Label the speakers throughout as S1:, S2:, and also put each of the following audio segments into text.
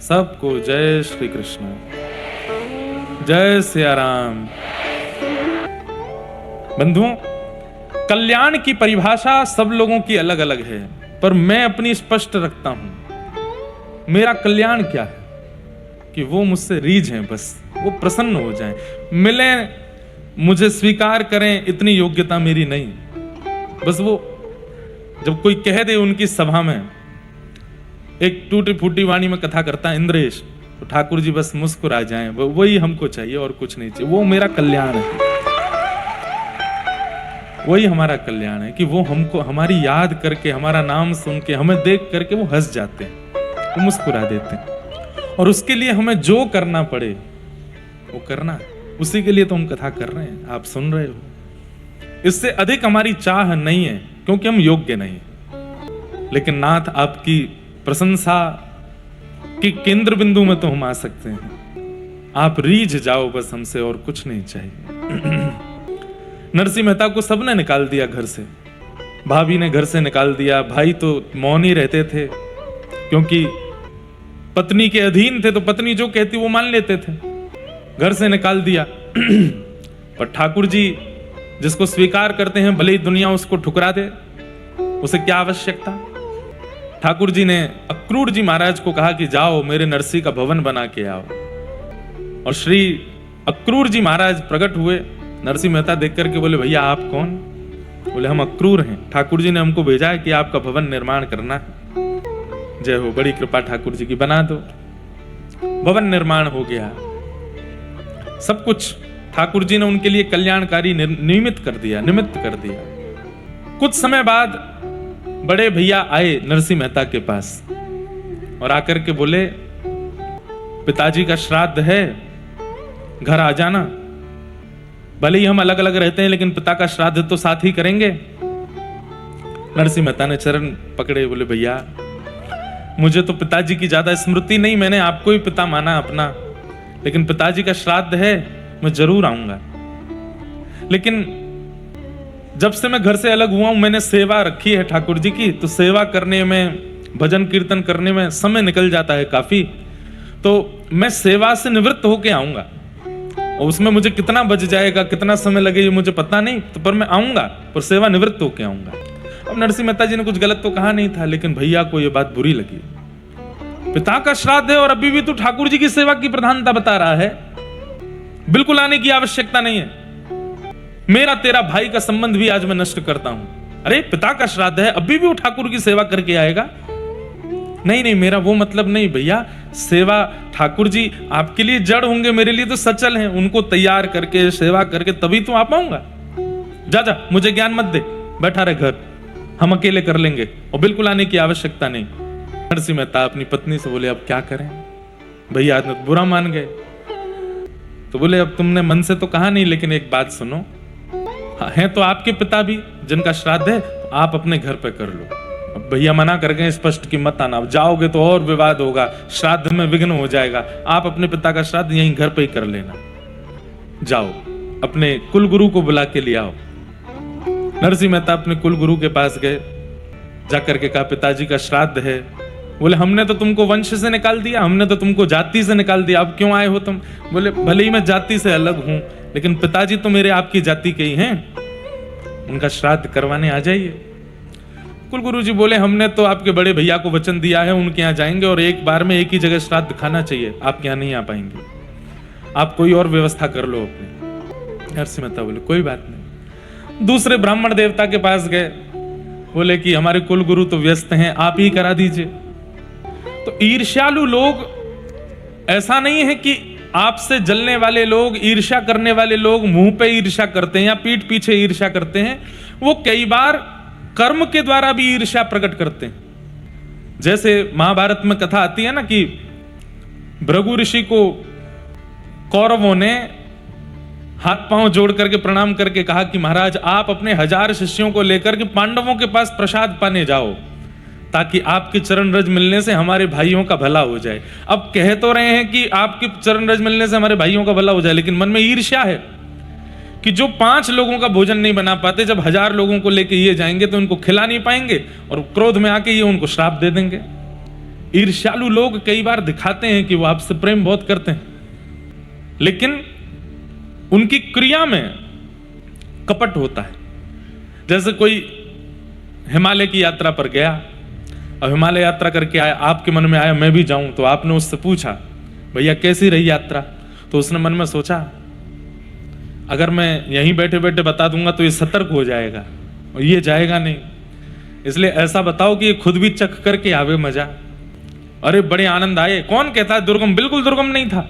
S1: सबको जय श्री कृष्ण, जय सिया राम। बंधुओं, कल्याण की परिभाषा सब लोगों की अलग अलग है, पर मैं अपनी स्पष्ट रखता हूं। मेरा कल्याण क्या है कि वो मुझसे रीझ हैं, बस वो प्रसन्न हो जाएं, मिलें, मुझे स्वीकार करें, इतनी योग्यता मेरी नहीं। बस वो जब कोई कह दे उनकी सभा में, एक टूटी फूटी वाणी में कथा करता है इंद्रेश, तो ठाकुर जी बस मुस्कुरा जाएं, वही हमको चाहिए और कुछ नहीं चाहिए। वो मेरा कल्याण है, वही हमारा कल्याण है कि वो हमको हमारी याद करके, हमारा नाम सुन के, हमें देख करके वो हंस जाते हैं, वो मुस्कुरा देते हैं। और उसके लिए हमें जो करना पड़े वो करना है, उसी के लिए तो हम कथा कर रहे हैं, आप सुन रहे हो। इससे अधिक हमारी चाह नहीं है, क्योंकि हम योग्य नहीं। लेकिन नाथ आपकी प्रशंसा की केंद्र बिंदु में तो हम आ सकते हैं। आप रीझ जाओ बस हमसे, और कुछ नहीं चाहिए। नरसिंह मेहता को सबने निकाल दिया घर से, भाभी ने घर से निकाल दिया, भाई तो मौन ही रहते थे, क्योंकि पत्नी के अधीन थे, तो पत्नी जो कहती वो मान लेते थे। घर से निकाल दिया। पर ठाकुर जी जिसको स्वीकार करते हैं, भले ही दुनिया उसको ठुकरा दे, उसे क्या आवश्यकता। ठाकुर जी ने अक्रूर जी महाराज को कहा कि जाओ मेरे नरसिंह का भवन बना के आओ। और श्री अक्रूर जी महाराज प्रकट हुए। नरसिंह मेहता देख करके बोले, भैया आप कौन? बोले, हम अक्रूर हैं, ठाकुर जी ने हमको भेजा है कि आपका भवन निर्माण करना है। जय हो, बड़ी कृपा ठाकुर जी की, बना दो। भवन निर्माण हो गया, सब कुछ ठाकुर जी ने उनके लिए कल्याणकारी निमित्त कर दिया। कुछ समय बाद बड़े भैया आए नरसिंह मेहता के पास और आकर के बोले, पिताजी का श्राद्ध है, घर आ जाना। भले ही हम अलग अलग रहते हैं, लेकिन पिता का श्राद्ध तो साथ ही करेंगे। नरसिंह मेहता ने चरण पकड़े, बोले, भैया मुझे तो पिताजी की ज्यादा स्मृति नहीं, मैंने आपको ही पिता माना अपना, लेकिन पिताजी का श्राद्ध है, मैं जरूर आऊंगा। लेकिन जब से मैं घर से अलग हुआ हूं, मैंने सेवा रखी है ठाकुर जी की, तो सेवा करने में, भजन कीर्तन करने में समय निकल जाता है काफी, तो मैं सेवा से निवृत्त होके आऊंगा। और उसमें मुझे कितना बच जाएगा, कितना समय लगे, ये मुझे पता नहीं, तो पर मैं आऊंगा, पर सेवा निवृत्त होके आऊंगा। अब नरसिंह मेहता जी ने कुछ गलत तो कहा नहीं था, लेकिन भैया को यह बात बुरी लगी। पिता का श्राद्ध है और अभी भी तू ठाकुर जी की सेवा की प्रधानता बता रहा है, बिल्कुल आने की आवश्यकता नहीं है। मेरा तेरा भाई का संबंध भी आज मैं नष्ट करता हूं। अरे पिता का श्राद्ध है, अभी भी वो ठाकुर की सेवा करके आएगा? नहीं, मेरा वो मतलब नहीं भैया, सेवा ठाकुर जी आपके लिए जड़ होंगे, मेरे लिए तो सचल हैं, उनको तैयार करके सेवा करके तभी तो आ पाऊंगा। जा मुझे ज्ञान मत दे, बैठा रहे घर, हम अकेले कर लेंगे, और बिल्कुल आने की आवश्यकता नहीं। नरसिंह मेहता अपनी पत्नी से बोले, अब क्या करें? भैया बुरा मान गए, तो बोले, अब तुमने मन से तो कहा नहीं, लेकिन एक बात सुनो, हैं तो आपके पिता भी जिनका श्राद्ध है, आप अपने घर पे कर लो। अब भैया मना कर गए स्पष्ट कि मत आना, जाओगे तो और विवाद होगा, श्राद्ध में विघ्न हो जाएगा, आप अपने पिता का श्राद्ध यहीं घर पे ही कर लेना। जाओ अपने कुल गुरु को बुला के ले आओ। नरसिंह मेहता अपने कुल गुरु के पास गए, जाकर के कहा, पिताजी का श्राद्ध है। बोले, हमने तो तुमको वंश से निकाल दिया, हमने तो तुमको जाति से निकाल दिया, अब क्यों आए हो तुम? बोले, भले ही मैं जाति से अलग हूं, लेकिन पिताजी तो मेरे आपकी जाति के ही हैं, उनका श्राद्ध करवाने आ जाइए। कुल गुरु जी बोले, हमने तो आपके बड़े भैया को वचन दिया है, उनके यहाँ जाएंगे और एक बार में एक ही जगह श्राद्ध खाना चाहिए, आपके यहाँ नहीं आ पाएंगे, आप कोई और व्यवस्था कर लो अपनी। नरसिंह मेहता बोले, कोई बात नहीं। दूसरे ब्राह्मण देवता के पास गए, बोले कि हमारे कुल गुरु तो व्यस्त हैं, आप ही करा दीजिए। तो ईर्ष्यालु लोग, ऐसा नहीं है कि आपसे जलने वाले लोग, ईर्ष्या करने वाले लोग मुंह पे ईर्ष्या करते हैं या पीठ पीछे ईर्ष्या करते हैं, वो कई बार कर्म के द्वारा भी ईर्ष्या प्रकट करते हैं। जैसे महाभारत में कथा आती है ना कि भृगु ऋषि को कौरवों ने हाथ पांव जोड़ करके प्रणाम करके कहा कि महाराज आप अपने 1000 शिष्यों को लेकर के पांडवों के पास प्रसाद पाने जाओ, ताकि आपके चरण रज मिलने से हमारे भाइयों का भला हो जाए। अब कह तो रहे हैं कि आपके चरण रज मिलने से हमारे भाइयों का भला हो जाए, लेकिन मन में ईर्ष्या है कि जो 5 लोगों का भोजन नहीं बना पाते, जब 1000 लोगों को लेके ये जाएंगे तो उनको खिला नहीं पाएंगे, और क्रोध में आके ये उनको श्राप दे देंगे। ईर्ष्यालु लोग कई बार दिखाते हैं कि वो आपसे प्रेम बहुत करते हैं, लेकिन उनकी क्रिया में कपट होता है। जैसे कोई हिमालय की यात्रा पर गया, अब हिमालय यात्रा करके आया, आपके मन में आया मैं भी जाऊं, तो आपने उससे पूछा भैया कैसी रही यात्रा, तो उसने मन में सोचा अगर मैं यहीं बैठे बैठे बता दूंगा तो ये सतर्क हो जाएगा और ये जाएगा नहीं, इसलिए ऐसा बताओ कि ये खुद भी चख करके आवे मजा। अरे बड़े आनंद आए। कौन कहता है दुर्गम? बिल्कुल दुर्गम नहीं था,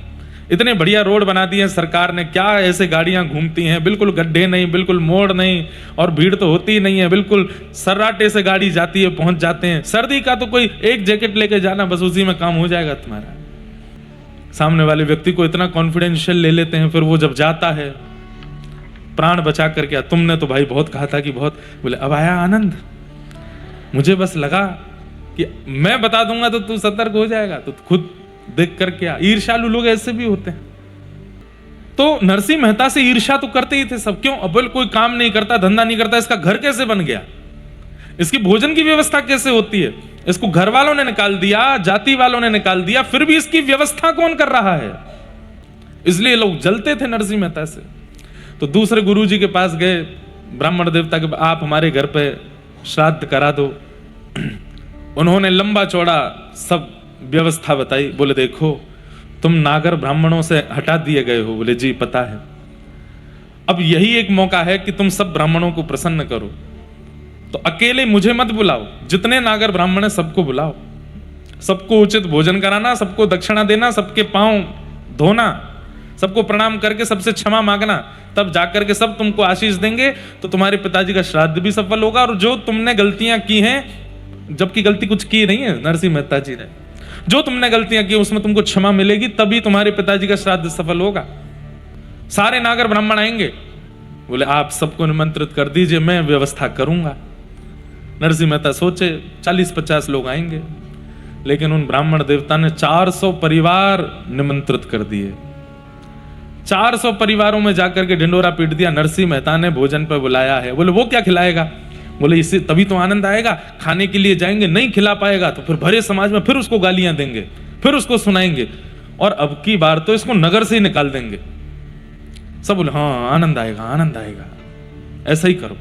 S1: इतने बढ़िया रोड बना दिए सरकार ने, क्या ऐसे गाड़ियां घूमती हैं, बिल्कुल गड्ढे नहीं, बिल्कुल मोड़ नहीं, और भीड़ तो होती ही नहीं है, बिल्कुल सर्राटे से गाड़ी जाती है, पहुंच जाते हैं। सर्दी का तो कोई एक जैकेट लेके जाना, बस उसी में काम हो जाएगा तुम्हारा। सामने वाले व्यक्ति को इतना कॉन्फिडेंशियल ले लेते हैं, फिर वो जब जाता है प्राण बचा कर क्या, तुमने तो भाई बहुत कहा था कि बहुत, बोले अब आया आनंद, मुझे बस लगा कि मैं बता दूंगा तो तू सतर्क हो जाएगा, तो खुद देख कर क्या। ईर्ष्यालु लोग ऐसे भी होते हैं। तो नरसिंह मेहता से ईर्ष्या तो करते ही थे सब। क्यों? अब कोई काम नहीं करता, धंधा नहीं करता, इसका घर कैसे बन गया, इसकी भोजन की व्यवस्था कैसे होती है, इसको घर वालों ने निकाल दिया, जाति वालों ने निकाल दिया, फिर भी इसकी व्यवस्था कौन कर रहा है। इसलिए लोग जलते थे नरसिंह मेहता से। तो दूसरे गुरुजी के पास गए, ब्राह्मण देवता के, आप हमारे घर पे श्राद्ध करा दो। उन्होंने लंबा चौड़ा सब व्यवस्था बताई। बोले देखो तुम नागर ब्राह्मणों से हटा दिए गए हो। बोले जी पता है, अब यही एक मौका है कि तुम सब ब्राह्मणों को प्रसन्न करो, तो अकेले मुझे मत बुलाओ, जितने नागर ब्राह्मण है सबको बुलाओ, सबको उचित भोजन कराना, सबको दक्षिणा देना, सबके पांव धोना, सबको प्रणाम करके सबसे क्षमा मांगना, तब जाकर के सब तुमको आशीष देंगे, तो तुम्हारे पिताजी का श्राद्ध भी सफल होगा। और जो तुमने गलतियां की हैं, जबकि गलती कुछ की नहीं है नरसिंह मेहता जी ने, जो तुमने गलतियां की उसमें तुमको क्षमा मिलेगी, तभी तुम्हारे पिताजी का श्राद्ध सफल होगा। सारे नागर ब्राह्मण आएंगे। बोले आप सबको निमंत्रित कर दीजिए, मैं व्यवस्था करूंगा। नरसिंह मेहता सोचे 40-50 लोग आएंगे, लेकिन उन ब्राह्मण देवता ने 400 परिवार निमंत्रित कर दिए। 400 परिवारों में जाकर के ढिंडोरा पीट दिया। नरसिंह मेहता ने भोजन पर बुलाया है। बोले वो क्या खिलाएगा? बोले इससे तभी तो आनंद आएगा, खाने के लिए जाएंगे, नहीं खिला पाएगा तो फिर भरे समाज में फिर उसको गालियां देंगे, फिर उसको सुनाएंगे, और अब की बार तो इसको नगर से ही निकाल देंगे। सब बोले हाँ आनंद आएगा, आनंद आएगा, ऐसा ही करो।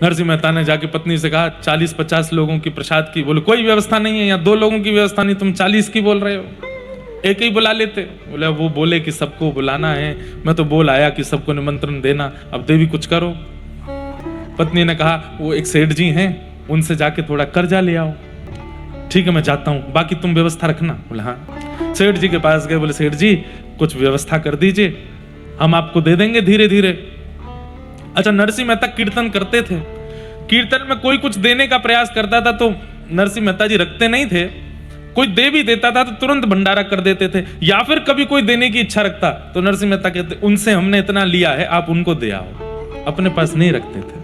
S1: नरसिंह मेहता ने जाके पत्नी से कहा 40-50 लोगों की प्रसाद की। बोले कोई व्यवस्था नहीं है, यहाँ 2 लोगों की व्यवस्था नहीं, तुम 40 की बोल रहे हो, एक ही बुला लेते। बोले वो बोले कि सबको बुलाना है, मैं तो बोल आया कि सबको निमंत्रण देना, अब देवी कुछ करो। पत्नी ने कहा वो एक सेठ जी हैं, उनसे जाके थोड़ा कर्जा ले आओ। ठीक है मैं जाता हूं, बाकी तुम व्यवस्था रखना। बोले हाँ। सेठ जी के पास गए। बोले सेठ जी कुछ व्यवस्था कर दीजिए, हम आपको दे देंगे धीरे धीरे। अच्छा, नरसिंह मेहता कीर्तन करते थे, कीर्तन में कोई कुछ देने का प्रयास करता था तो नरसिंह मेहता जी रखते नहीं थे, कोई दे भी देता था तो तुरंत भंडारा कर देते थे। या फिर कभी कोई देने की इच्छा रखता तो नरसिंह मेहता कहते उनसे हमने इतना लिया है, आप उनको दे आओ, अपने पास नहीं रखते थे।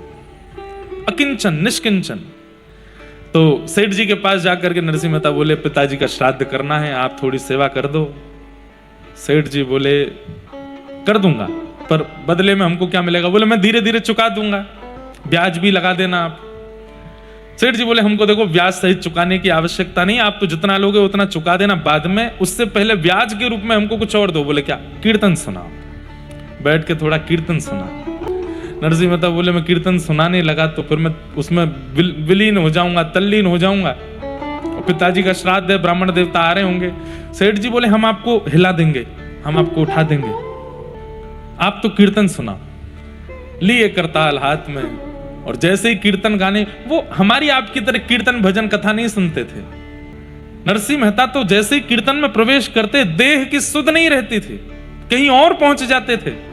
S1: अकिंचन, निष्किंचन। तो सेठ जी के पास जाकर के नरसिंह मेहता बोले पिताजी का श्राद्ध करना है, आप थोड़ी सेवा कर दो। सेठ जी बोले कर दूंगा, पर बदले में हमको क्या मिलेगा? बोले मैं धीरे धीरे चुका दूंगा, ब्याज भी लगा देना आप। सेठ जी बोले हमको देखो ब्याज सहित चुकाने की आवश्यकता नहीं, आप तो जितना लोगे उतना चुका देना, बाद में उससे पहले ब्याज के रूप में हमको कुछ और दो। बोले क्या? कीर्तन सुनाओ। बैठ के थोड़ा कीर्तन सुना। नरसिंह मेहता बोले मैं कीर्तन सुनाने लगा तो फिर मैं उसमें विलीन हो जाऊंगा, तल्लीन हो जाऊंगा। पिताजी का श्राद्ध है, ब्राह्मण देवता आ रहे होंगे। सेठ जी बोले हम आपको हिला देंगे, हम आपको उठा देंगे, आप तो कीर्तन सुनाओ। लिए करताल हाथ में, और जैसे ही कीर्तन गाने, वो हमारी आपकी तरह कीर्तन भजन कथा नहीं सुनते थे। नरसिंह मेहता तो जैसे ही कीर्तन में प्रवेश करते, देह की सुध नहीं रहती थी, कहीं और पहुंच जाते थे।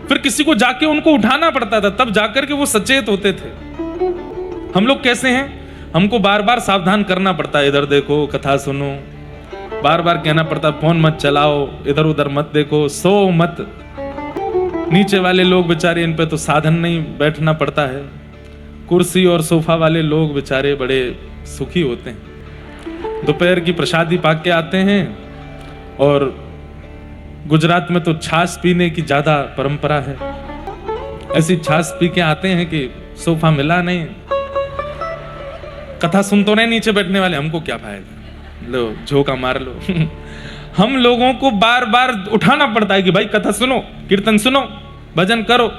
S1: फिर किसी को जाके उनको उठाना पड़ता था, तब जाकर के वो सचेत होते थे। हम लोग कैसे हैं? हमको बार बार सावधान करना पड़ता है, इधर देखो, कथा सुनो, बार बार कहना पड़ता है फोन मत चलाओ, इधर उधर मत देखो, सो मत। नीचे वाले लोग बेचारे, इन पे तो साधन नहीं बैठना पड़ता है, कुर्सी और सोफा वाले लोग बेचारे बड़े सुखी होते हैं। दोपहर की प्रसादी पाक के आते हैं, और गुजरात में तो छाछ पीने की ज्यादा परंपरा है। ऐसी छाछ पी के आते हैं कि सोफा मिला नहीं, कथा सुन तो नहीं नीचे बैठने वाले, हमको क्या फायदा। लो झोंका मार लो। हम लोगों को बार बार उठाना पड़ता है कि भाई कथा सुनो, कीर्तन सुनो, भजन करो।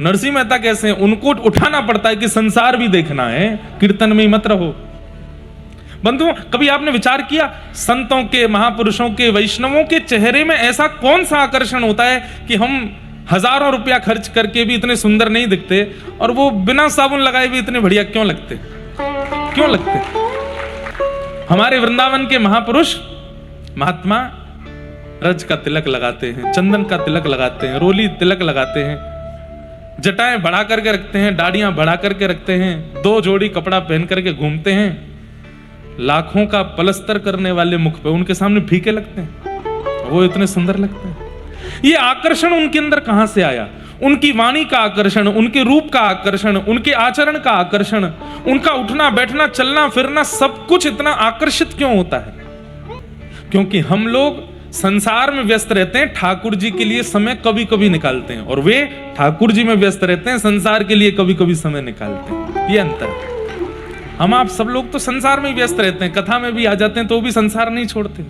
S1: नरसिंह मेहता कैसे हैं, उनको उठाना पड़ता है कि संसार भी देखना है, कीर्तन में ही मत रहो। बंधुओं, कभी आपने विचार किया संतों के, महापुरुषों के, वैष्णवों के चेहरे में ऐसा कौन सा आकर्षण होता है कि हम हजारों रुपया खर्च करके भी इतने सुंदर नहीं दिखते और वो बिना साबुन लगाए भी इतने बढ़िया क्यों लगते, क्यों लगते? हमारे वृंदावन के महापुरुष महात्मा रज का तिलक लगाते हैं, चंदन का तिलक लगाते हैं, रोली तिलक लगाते हैं, जटाएं बढ़ा करके रखते हैं, दाढ़ियां बढ़ा करके रखते हैं, 2 जोड़ी कपड़ा पहन करके घूमते हैं। लाखों का पलस्तर करने वाले मुख पे उनके सामने फीके लगते हैं, वो इतने सुंदर लगते हैं। ये आकर्षण उनके अंदर कहां से आया? उनकी वाणी का आकर्षण, उनके रूप का आकर्षण, उनके आचरण का आकर्षण, उनका उठना बैठना चलना फिरना सब कुछ इतना आकर्षित क्यों होता है? क्योंकि हम लोग संसार में व्यस्त रहते हैं, ठाकुर जी के लिए समय कभी कभी निकालते हैं, और वे ठाकुर जी में व्यस्त रहते हैं, संसार के लिए कभी कभी समय निकालते हैं। ये अंतर है। हम आप सब लोग तो संसार में ही व्यस्त रहते हैं, कथा में भी आ जाते हैं तो भी संसार नहीं छोड़ते,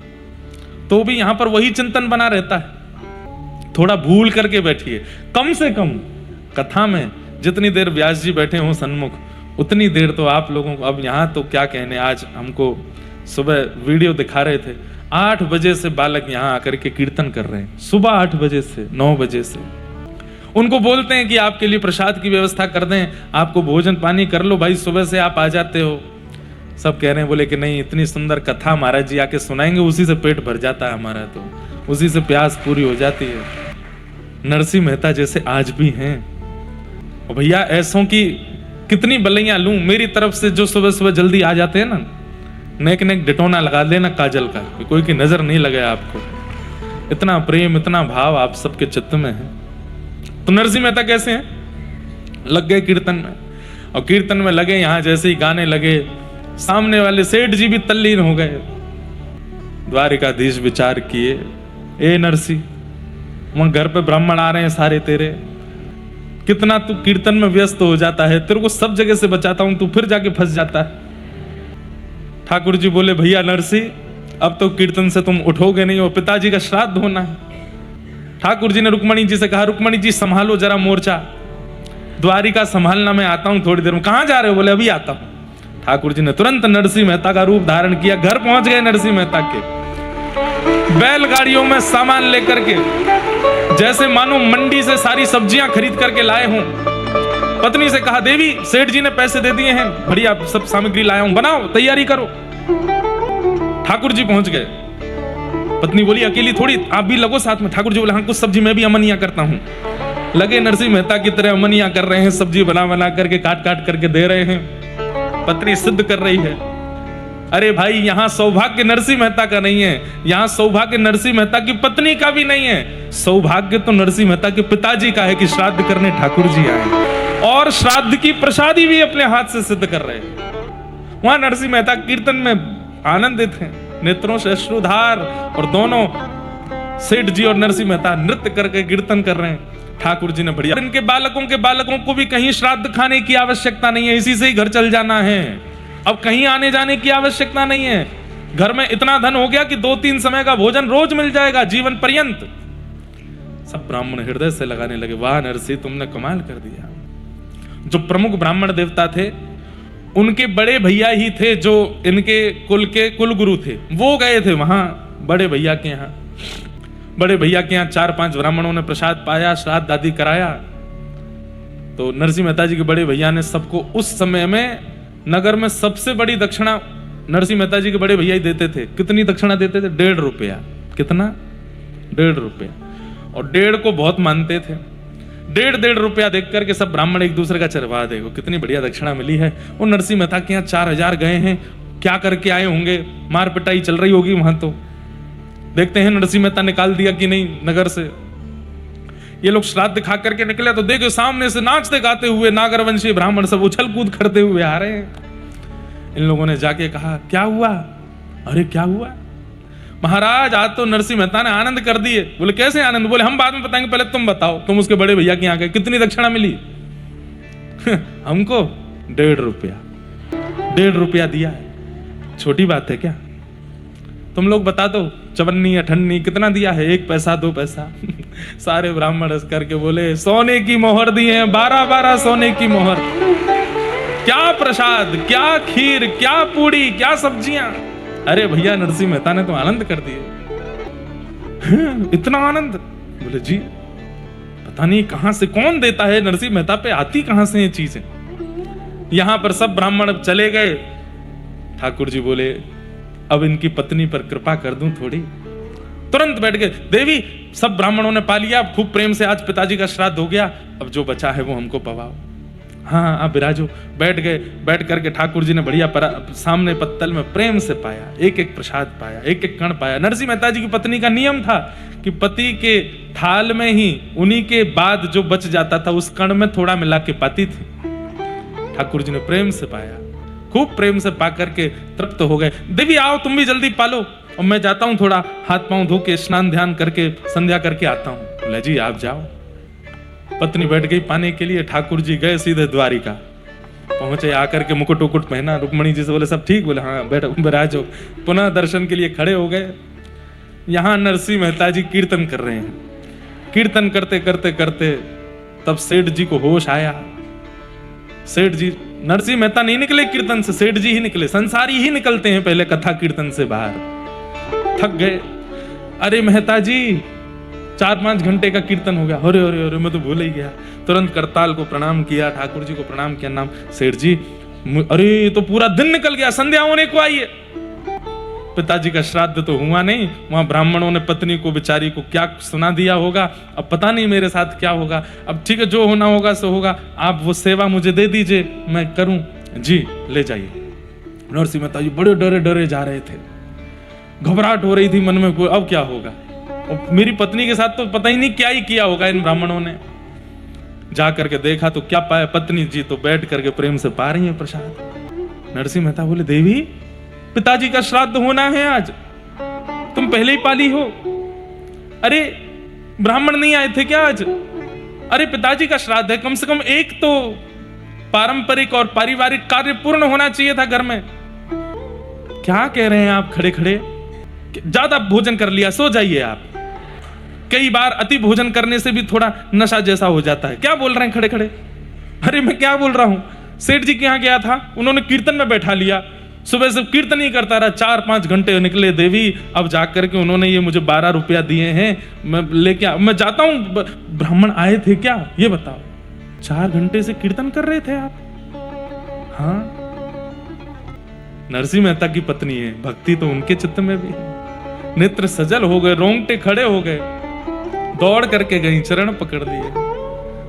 S1: तो भी यहां पर वही चिंतन बना रहता है। थोड़ा भूल करके बैठिए, कम से कम कथा में जितनी देर व्यास जी बैठे हों सन्मुख, उतनी देर तो आप लोगों को, अब यहां तो क्या कहने, आज हमको सुबह वीडियो दिखा रहे थे, 8 बजे से बालक यहां आकर के कीर्तन कर रहे हैं, सुबह 8 बजे से 9 बजे से। उनको बोलते हैं कि आपके लिए प्रसाद की व्यवस्था कर दें, आपको भोजन पानी कर लो भाई, सुबह से आप आ जाते हो। सब कह रहे हैं, बोले कि नहीं, इतनी सुंदर कथा महाराज जी आके सुनाएंगे, उसी से पेट भर जाता है हमारा, तो उसी से प्यास पूरी हो जाती है। नरसिंह मेहता जैसे आज भी हैं। और भैया ऐसों की कितनी बलैया लूं, मेरी तरफ से जो सुबह सुबह जल्दी आ जाते हैं ना, नेक नेक डिटोना लगा देना काजल का, कोई की नजर नहीं लगे आपको। इतना प्रेम, इतना भाव आप सबके चित्त में है। तो नरसिंह मेहता कैसे हैं? लग गए कीर्तन में, और कीर्तन में लगे, यहां जैसे ही गाने लगे, सामने वाले सेठ जी भी तल्लीन हो गए। द्वारिकाधीश विचार किए, ए नरसिंह, वहां घर पे ब्राह्मण आ रहे हैं सारे तेरे, कितना तू कीर्तन में व्यस्त हो जाता है, तेरे को सब जगह से बचाता हूं, तू फिर जाके फंस जाता है। ठाकुर जी बोले, भैया नरसिंह, अब तो कीर्तन से तुम उठोगे नहीं, और पिताजी का श्राद्ध होना है। ठाकुर जी ने रुक्मणी जी से कहा, रुक्मणी जी संभालो जरा मोर्चा, द्वारिका संभालना, मैं आता हूं थोड़ी देर में। कहां जा रहे हो? बोले अभी आता हूं। ठाकुर जी ने तुरंत नरसिंह मेहता का रूप धारण किया, घर पहुंच गए नरसिंह मेहता के, बैलगाड़ियों में सामान लेकर के, जैसे मानो मंडी से सारी सब्जियां खरीद करके लाए हों। पत्नी से कहा, देवी सेठ जी ने पैसे दे दिए हैं, बढ़िया सब सामग्री लाया हूं, बनाओ तैयारी करो। ठाकुर जी पहुंच गए। पत्नी बोली, अकेली थोड़ी, आप भी लगो साथ में। ठाकुर जी बोले, हाँ कुछ सब्जी मैं भी अमनिया करता हूं। लगे नरसिंह मेहता की तरह अमनिया कर रहे हैं, सब्जी बना बना करके काट काट करके दे रहे हैं। पत्नी सिद्ध कर रही है, अरे भाई यहां सौभाग्य नरसिंह मेहता का नहीं है, यहां सौभाग्य नरसिंह मेहता की पत्नी का भी नहीं है, सौभाग्य तो नरसिंह मेहता के पिताजी का है कि श्राद्ध करने ठाकुर जी आए, और श्राद्ध की प्रसादी भी अपने हाथ से सिद्ध कर रहे हैं। वहां नरसिंह मेहता कीर्तन में आनंदित हैं, नेत्रों से अश्रुधार, और दोनों सेठ जी और नरसिंह मेहता नृत्य करके कीर्तन कर रहे हैं। ठाकुर जी ने बढ़िया, इनके बालकों को भी कहीं श्राद्ध खाने की आवश्यकता नहीं है, इसी से ही घर चल जाना है, अब कहीं आने जाने की आवश्यकता नहीं है। घर में इतना धन हो गया कि 2-3 समय का भोजन रोज मिल जाएगा जीवन पर्यंत। सब ब्राह्मण हृदय से लगाने लगे, वाह नरसिंह तुमने कमाल कर दिया। जो प्रमुख ब्राह्मण देवता थे, उनके बड़े भैया ही थे जो इनके कुल के कुल गुरु थे, वो गए थे वहां बड़े भैया के यहाँ। बड़े भैया के यहाँ 4-5 ब्राह्मणों ने प्रसाद पाया, श्राद्ध आदि कराया। तो नरसिंह मेहता जी के बड़े भैया ने सबको, उस समय में नगर में सबसे बड़ी दक्षिणा नरसिंह मेहता जी के बड़े भैया ही देते थे। कितनी दक्षिणा देते थे? 1.5 रुपया। कितना? 1.5 रुपया। और 1.5 को बहुत मानते थे। 1.5 रुपया देख करके सब ब्राह्मण एक दूसरे का चरवा, देखो कितनी बढ़िया दक्षिणा मिली है। वो नरसिंह मेहता के यहाँ 4000 गए हैं, क्या करके आए होंगे, मार पिटाई चल रही होगी वहां। तो देखते हैं नरसिंह मेहता निकाल दिया कि नहीं नगर से। ये लोग श्राद्ध खा करके निकले तो देखो सामने से नाचते गाते हुए नागरवंशी ब्राह्मण सब उछल कूद करते हुए आ रहे हैं। इन लोगों ने जाके कहा, क्या हुआ? अरे क्या हुआ महाराज, आज तो नरसिंह मेहता ने आनंद कर दिए। बोले कैसे आनंद? बोले हम बाद में बताएंगे, पहले तुम बताओ, तुम उसके बड़े भैया के यहाँ गए, कितनी दक्षिणा मिली? हमको 1.5 रुपया। 1.5 रुपया दिया है, छोटी बात है क्या? तुम लोग बता दो, चवन्नी अठन्नी कितना दिया है, 1 पैसा 2 पैसा। सारे ब्राह्मण हंस करके बोले, सोने की मोहर दिए हैं, 12-12 सोने की मोहर। क्या प्रसाद, क्या खीर, क्या पूड़ी, क्या सब्जियां। अरे भैया नरसिंह मेहता ने तो आनंद कर दिए। इतना आनंद? बोले जी पता नहीं कहां से कौन देता है, नरसिंह मेहता पे आती कहां से ये चीजें। यहां पर सब ब्राह्मण अब चले गए। ठाकुर जी बोले अब इनकी पत्नी पर कृपा कर दूं थोड़ी। तुरंत बैठ गए। देवी सब ब्राह्मणों ने पा लिया, खूब प्रेम से आज पिताजी का श्राद्ध हो गया, अब जो बचा है वो हमको पवाओ। हाँ आप विराजो। बैठ गए। बैठ करके ठाकुर जी ने बढ़िया सामने पत्तल में प्रेम से पाया, एक एक प्रसाद पाया, एक एक कण पाया। नरसिंह मेहता जी की पत्नी का नियम था कि पति के थाल में ही उन्हीं के बाद जो बच जाता था उस कण में थोड़ा मिला के पाती थी। ठाकुर जी ने प्रेम से पाया, खूब प्रेम से पा करके तृप्त हो गए। देवी आओ तुम भी जल्दी पालो, और मैं जाता हूं थोड़ा हाथ पांव धो के स्नान ध्यान करके संध्या करके आता हूं। बोले जी आप जाओ। पत्नी बैठ गई पाने के लिए। ठाकुर जी गए सीधे द्वारिका पहुंचे। आकर के मुकुट उकुट पहना, रुक्मणी जी से बोले सब ठीक? बोले हाँ बैठो विराजो। पुनः दर्शन के लिए खड़े हो गए। यहां नरसिंह मेहता जी कीर्तन कर रहे हैं। कीर्तन करते करते करते तब सेठ जी को होश आया। सेठ जी, नरसिंह मेहता नहीं निकले कीर्तन से, सेठ जी ही निकले। संसारी ही निकलते हैं पहले कथा कीर्तन से बाहर। थक गए। अरे मेहता जी 4-5 घंटे का कीर्तन हो गया। अरे अरे अरे मैं तो भूल ही गया। तुरंत करताल को प्रणाम किया, ठाकुर जी को प्रणाम किया। नाम सेठ जी, अरे तो पूरा दिन निकल गया, संध्या होने को आई है। पिताजी का श्राद्ध तो हुआ नहीं, वहां ब्राह्मणों ने पत्नी को बेचारी को क्या सुना दिया होगा, अब पता नहीं मेरे साथ क्या होगा। अब ठीक है जो होना होगा सो होगा, आप वो सेवा मुझे दे दीजिए मैं करूं। जी ले जाइए। नरसिंह मेहता जी बड़े डरे डरे जा रहे थे, घबराहट हो रही थी मन में, अब क्या होगा। और मेरी पत्नी के साथ तो पता ही नहीं क्या ही किया होगा इन ब्राह्मणों ने। जा करके देखा तो क्या पाया, पत्नी जी तो बैठ करके प्रेम से पा रही है प्रसाद। नरसिंह मेहता बोले देवी पिताजी का श्राद्ध होना है आज, तुम पहले ही पाली हो। अरे ब्राह्मण नहीं आए थे क्या आज? अरे पिताजी का श्राद्ध है, कम से कम एक तो पारंपरिक और पारिवारिक कार्य पूर्ण होना चाहिए था घर में। क्या कह रहे हैं आप खड़े खड़े? ज्यादा भोजन कर लिया, सो जाइए आप। कई बार अति भोजन करने से भी थोड़ा नशा जैसा हो जाता है। क्या बोल रहे हैं खड़े खड़े? अरे मैं क्या बोल रहा हूं, सेठ जी के यहां गया था, उन्होंने कीर्तन में बैठा लिया, सुबह से कीर्तन ही करता रहा, 4-5 घंटे निकले देवी। अब जाकर के उन्होंने ये मुझे 12 रुपया दिए हैं, मैं लेके मैं जाता हूं। ब्राह्मण आए थे क्या ये बताओ? 4 घंटे से कीर्तन कर रहे थे आप? हाँ नरसिंह मेहता की पत्नी है, भक्ति तो उनके चित्त में भी है। नेत्र सजल हो गए, रोंगटे खड़े हो गए, दौड़ करके गई, चरण पकड़ लिए।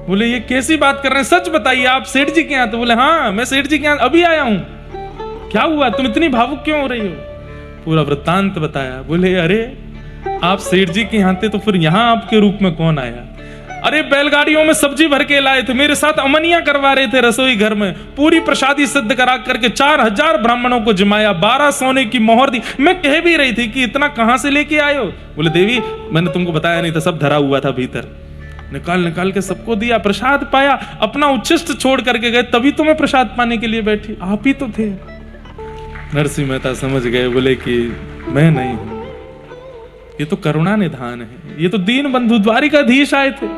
S1: बोले ये कैसी बात कर रहे हैं, सच बताइए आप सेठ जी के यहाँ? तो बोले हाँ मैं सेठ जी के यहाँ अभी आया हूं। क्या हुआ, तुम इतनी भावुक क्यों हो रही हो? पूरा वृत्तांत बताया। बोले अरे आप सेठ जी के यहाँ थे तो फिर यहाँ आपके रूप में कौन आया? अरे बैलगाड़ियों में सब्जी भर के लाए थे, मेरे साथ अमनिया करवा रहे थे रसोई घर में, पूरी प्रसादी सिद्ध करा करके 4000 ब्राह्मणों को जिमाया, 12 सोने की मोहर दी। मैं कह भी रही थी कि इतना कहां से लेके आए हो? बोले देवी मैंने तुमको बताया नहीं था, सब धरा हुआ था भीतर, निकाल निकाल के सबको दिया, प्रसाद पाया, अपना उच्छिष्ट छोड़ करके गए, तभी तो मैं प्रसाद पाने के लिए बैठी, आप ही तो थे। नरसिंह मेहता समझ गए, बोले कि मैं नहीं हूं, ये तो करुणा निधान है, ये तो दीन बंधु द्वारिकाधीश आए थे।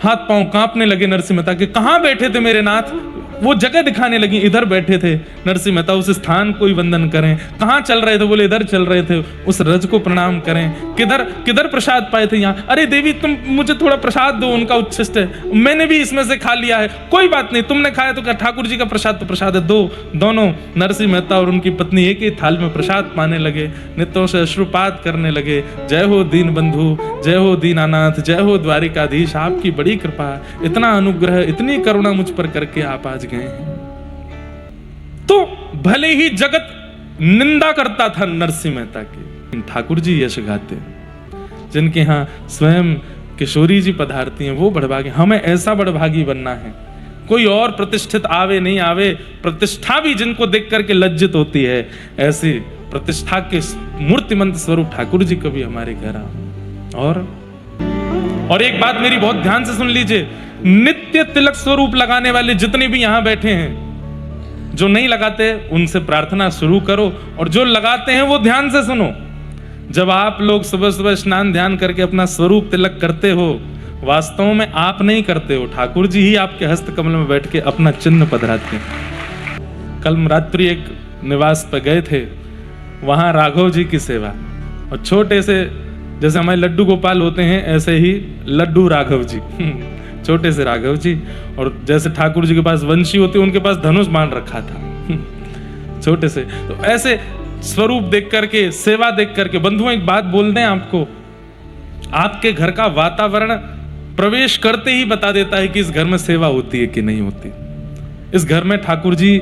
S1: हाथ पांव कांपने लगे नरसिंह मेहता के। कहां बैठे थे मेरे नाथ? वो जगह दिखाने लगी, इधर बैठे थे। नरसिंह मेहता उस स्थान को ही वंदन करें। कहां चल रहे थे? बोले इधर चल रहे थे। उस रज को प्रणाम करें। किधर किधर प्रसाद पाए थे? यहाँ। अरे देवी तुम मुझे थोड़ा प्रसाद दो, उनका उच्छिष्ट है, मैंने भी इसमें से खा लिया है। कोई बात नहीं, तुमने खाया तो क्या, ठाकुर जी का प्रसाद तो प्रसाद है, दो। दोनों नरसिंह मेहता और उनकी पत्नी एक ही थाल में प्रसाद पाने लगे, नित्यों से अश्रुपात करने लगे। जय हो दीन बंधु, जय हो दीनानाथ, जय हो द्वारिकाधीश, आपकी बड़ी कृपा, इतना अनुग्रह, इतनी करुणा मुझ पर करके आप आज गए हैं। तो भले ही जगत निंदा करता था नरसिंह मेहता की, ठाकुर जी यश गाते, जिनके यहां स्वयं किशोरी जी पधारती हैं, वो बड़भागी। हमें ऐसा बड़भागी बनना है, कोई और प्रतिष्ठित आवे नहीं आवे, प्रतिष्ठा भी जिनको देख करके लज्जित होती है, ऐसी प्रतिष्ठा के मूर्तिमंत स्वरूप ठाकुर जी कभी हमारे घर आओ। और एक बात मेरी बहुत ध्यान से सुन लीजिए, नित्य तिलक स्वरूप लगाने वाले जितने भी यहां बैठे हैं, जो नहीं लगाते उनसे प्रार्थना शुरू करो, और जो लगाते हैं वो ध्यान से सुनो। जब आप लोग सुबह सुबह स्नान ध्यान करके अपना स्वरूप तिलक करते हो, वास्तव में आप नहीं करते हो, ठाकुर जी ही आपके हस्त कमल में बैठ के अपना चिन्ह पधराते हैं। कल रात्रि एक निवास पर गए थे, वहां राघव जी की सेवा, और छोटे से जैसे हमारे लड्डू गोपाल होते हैं ऐसे ही लड्डू राघव जी छोटे से राघव जी, और जैसे ठाकुर जी के पास वंशी होती है उनके पास धनुष बाण रखा था छोटे से। तो ऐसे स्वरूप देख करके, सेवा देख करके, बंधुओं एक बात बोल दें आपको, आपके घर का वातावरण प्रवेश करते ही बता देता है कि इस घर में सेवा होती है कि नहीं होती। इस घर में ठाकुर जी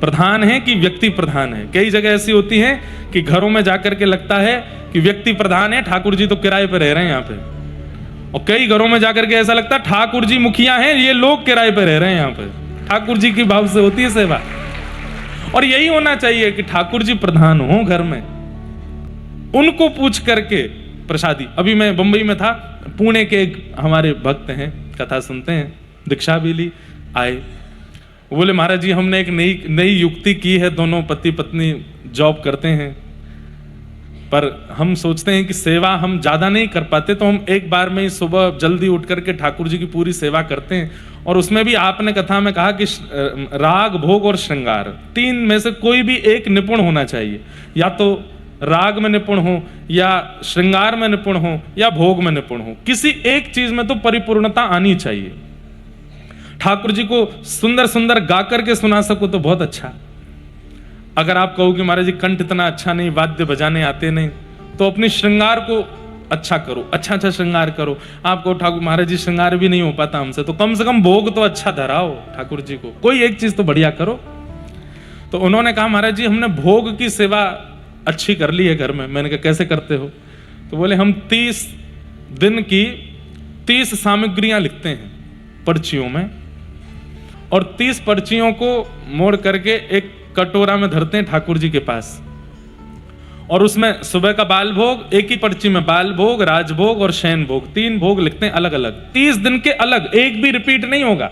S1: प्रधान है कि व्यक्ति प्रधान है। कई जगह ऐसी होती है कि घरों में जाकर के लगता है कि व्यक्ति प्रधान है, ठाकुर जी तो किराए पे रह रहे हैं यहाँ पे, और कई घरों में जाकर के ऐसा लगता है ठाकुर जी मुखिया हैं, ये लोग किराए पे रह रहे हैं यहाँ पे। ठाकुर जी की भाव से होती है सेवा, और यही होना चाहिए कि ठाकुर जी प्रधान हो घर में, उनको पूछ करके प्रसादी। अभी मैं बंबई में था, पुणे के एक हमारे भक्त हैं, कथा सुनते हैं, दीक्षा भी ली, आए, बोले महाराज जी हमने एक नई युक्ति की है, दोनों पति पत्नी जॉब करते हैं, पर हम सोचते हैं कि सेवा हम ज्यादा नहीं कर पाते, तो हम एक बार में ही सुबह जल्दी उठ करके ठाकुर जी की पूरी सेवा करते हैं। और उसमें भी आपने कथा में कहा कि राग, भोग और श्रृंगार, तीन में से कोई भी एक निपुण होना चाहिए, या तो राग में निपुण हो, या श्रृंगार में निपुण हो, या भोग में निपुण हो, किसी एक चीज में तो परिपूर्णता आनी चाहिए। ठाकुर जी को सुंदर सुंदर गा करके सुना सको तो बहुत अच्छा। अगर आप कहो कि महाराज जी कंठ इतना अच्छा नहीं, वाद्य बजाने आते नहीं, तो अपने श्रृंगार को अच्छा करो, अच्छा अच्छा श्रृंगार करो। आप कहो ठाकुर महाराज जी श्रृंगार भी नहीं हो पाता हमसे, तो कम से कम भोग तो अच्छा धराओ ठाकुर जी को, कोई एक चीज तो बढ़िया करो। तो उन्होंने कहा महाराज जी हमने भोग की सेवा अच्छी कर ली है घर में। मैंने कहा कैसे करते हो? तो बोले हम 30 दिन की 30 सामग्रियां लिखते हैं पर्चियों में, और 30 पर्चियों को मोड़ करके एक कटोरा में धरते हैं ठाकुर जी के पास, और उसमें सुबह का बाल भोग, एक ही पर्ची में बाल भोग, राजभोग और शयन भोग, 3 भोग लिखते हैं अलग अलग, 30 दिन के अलग, एक भी रिपीट नहीं होगा।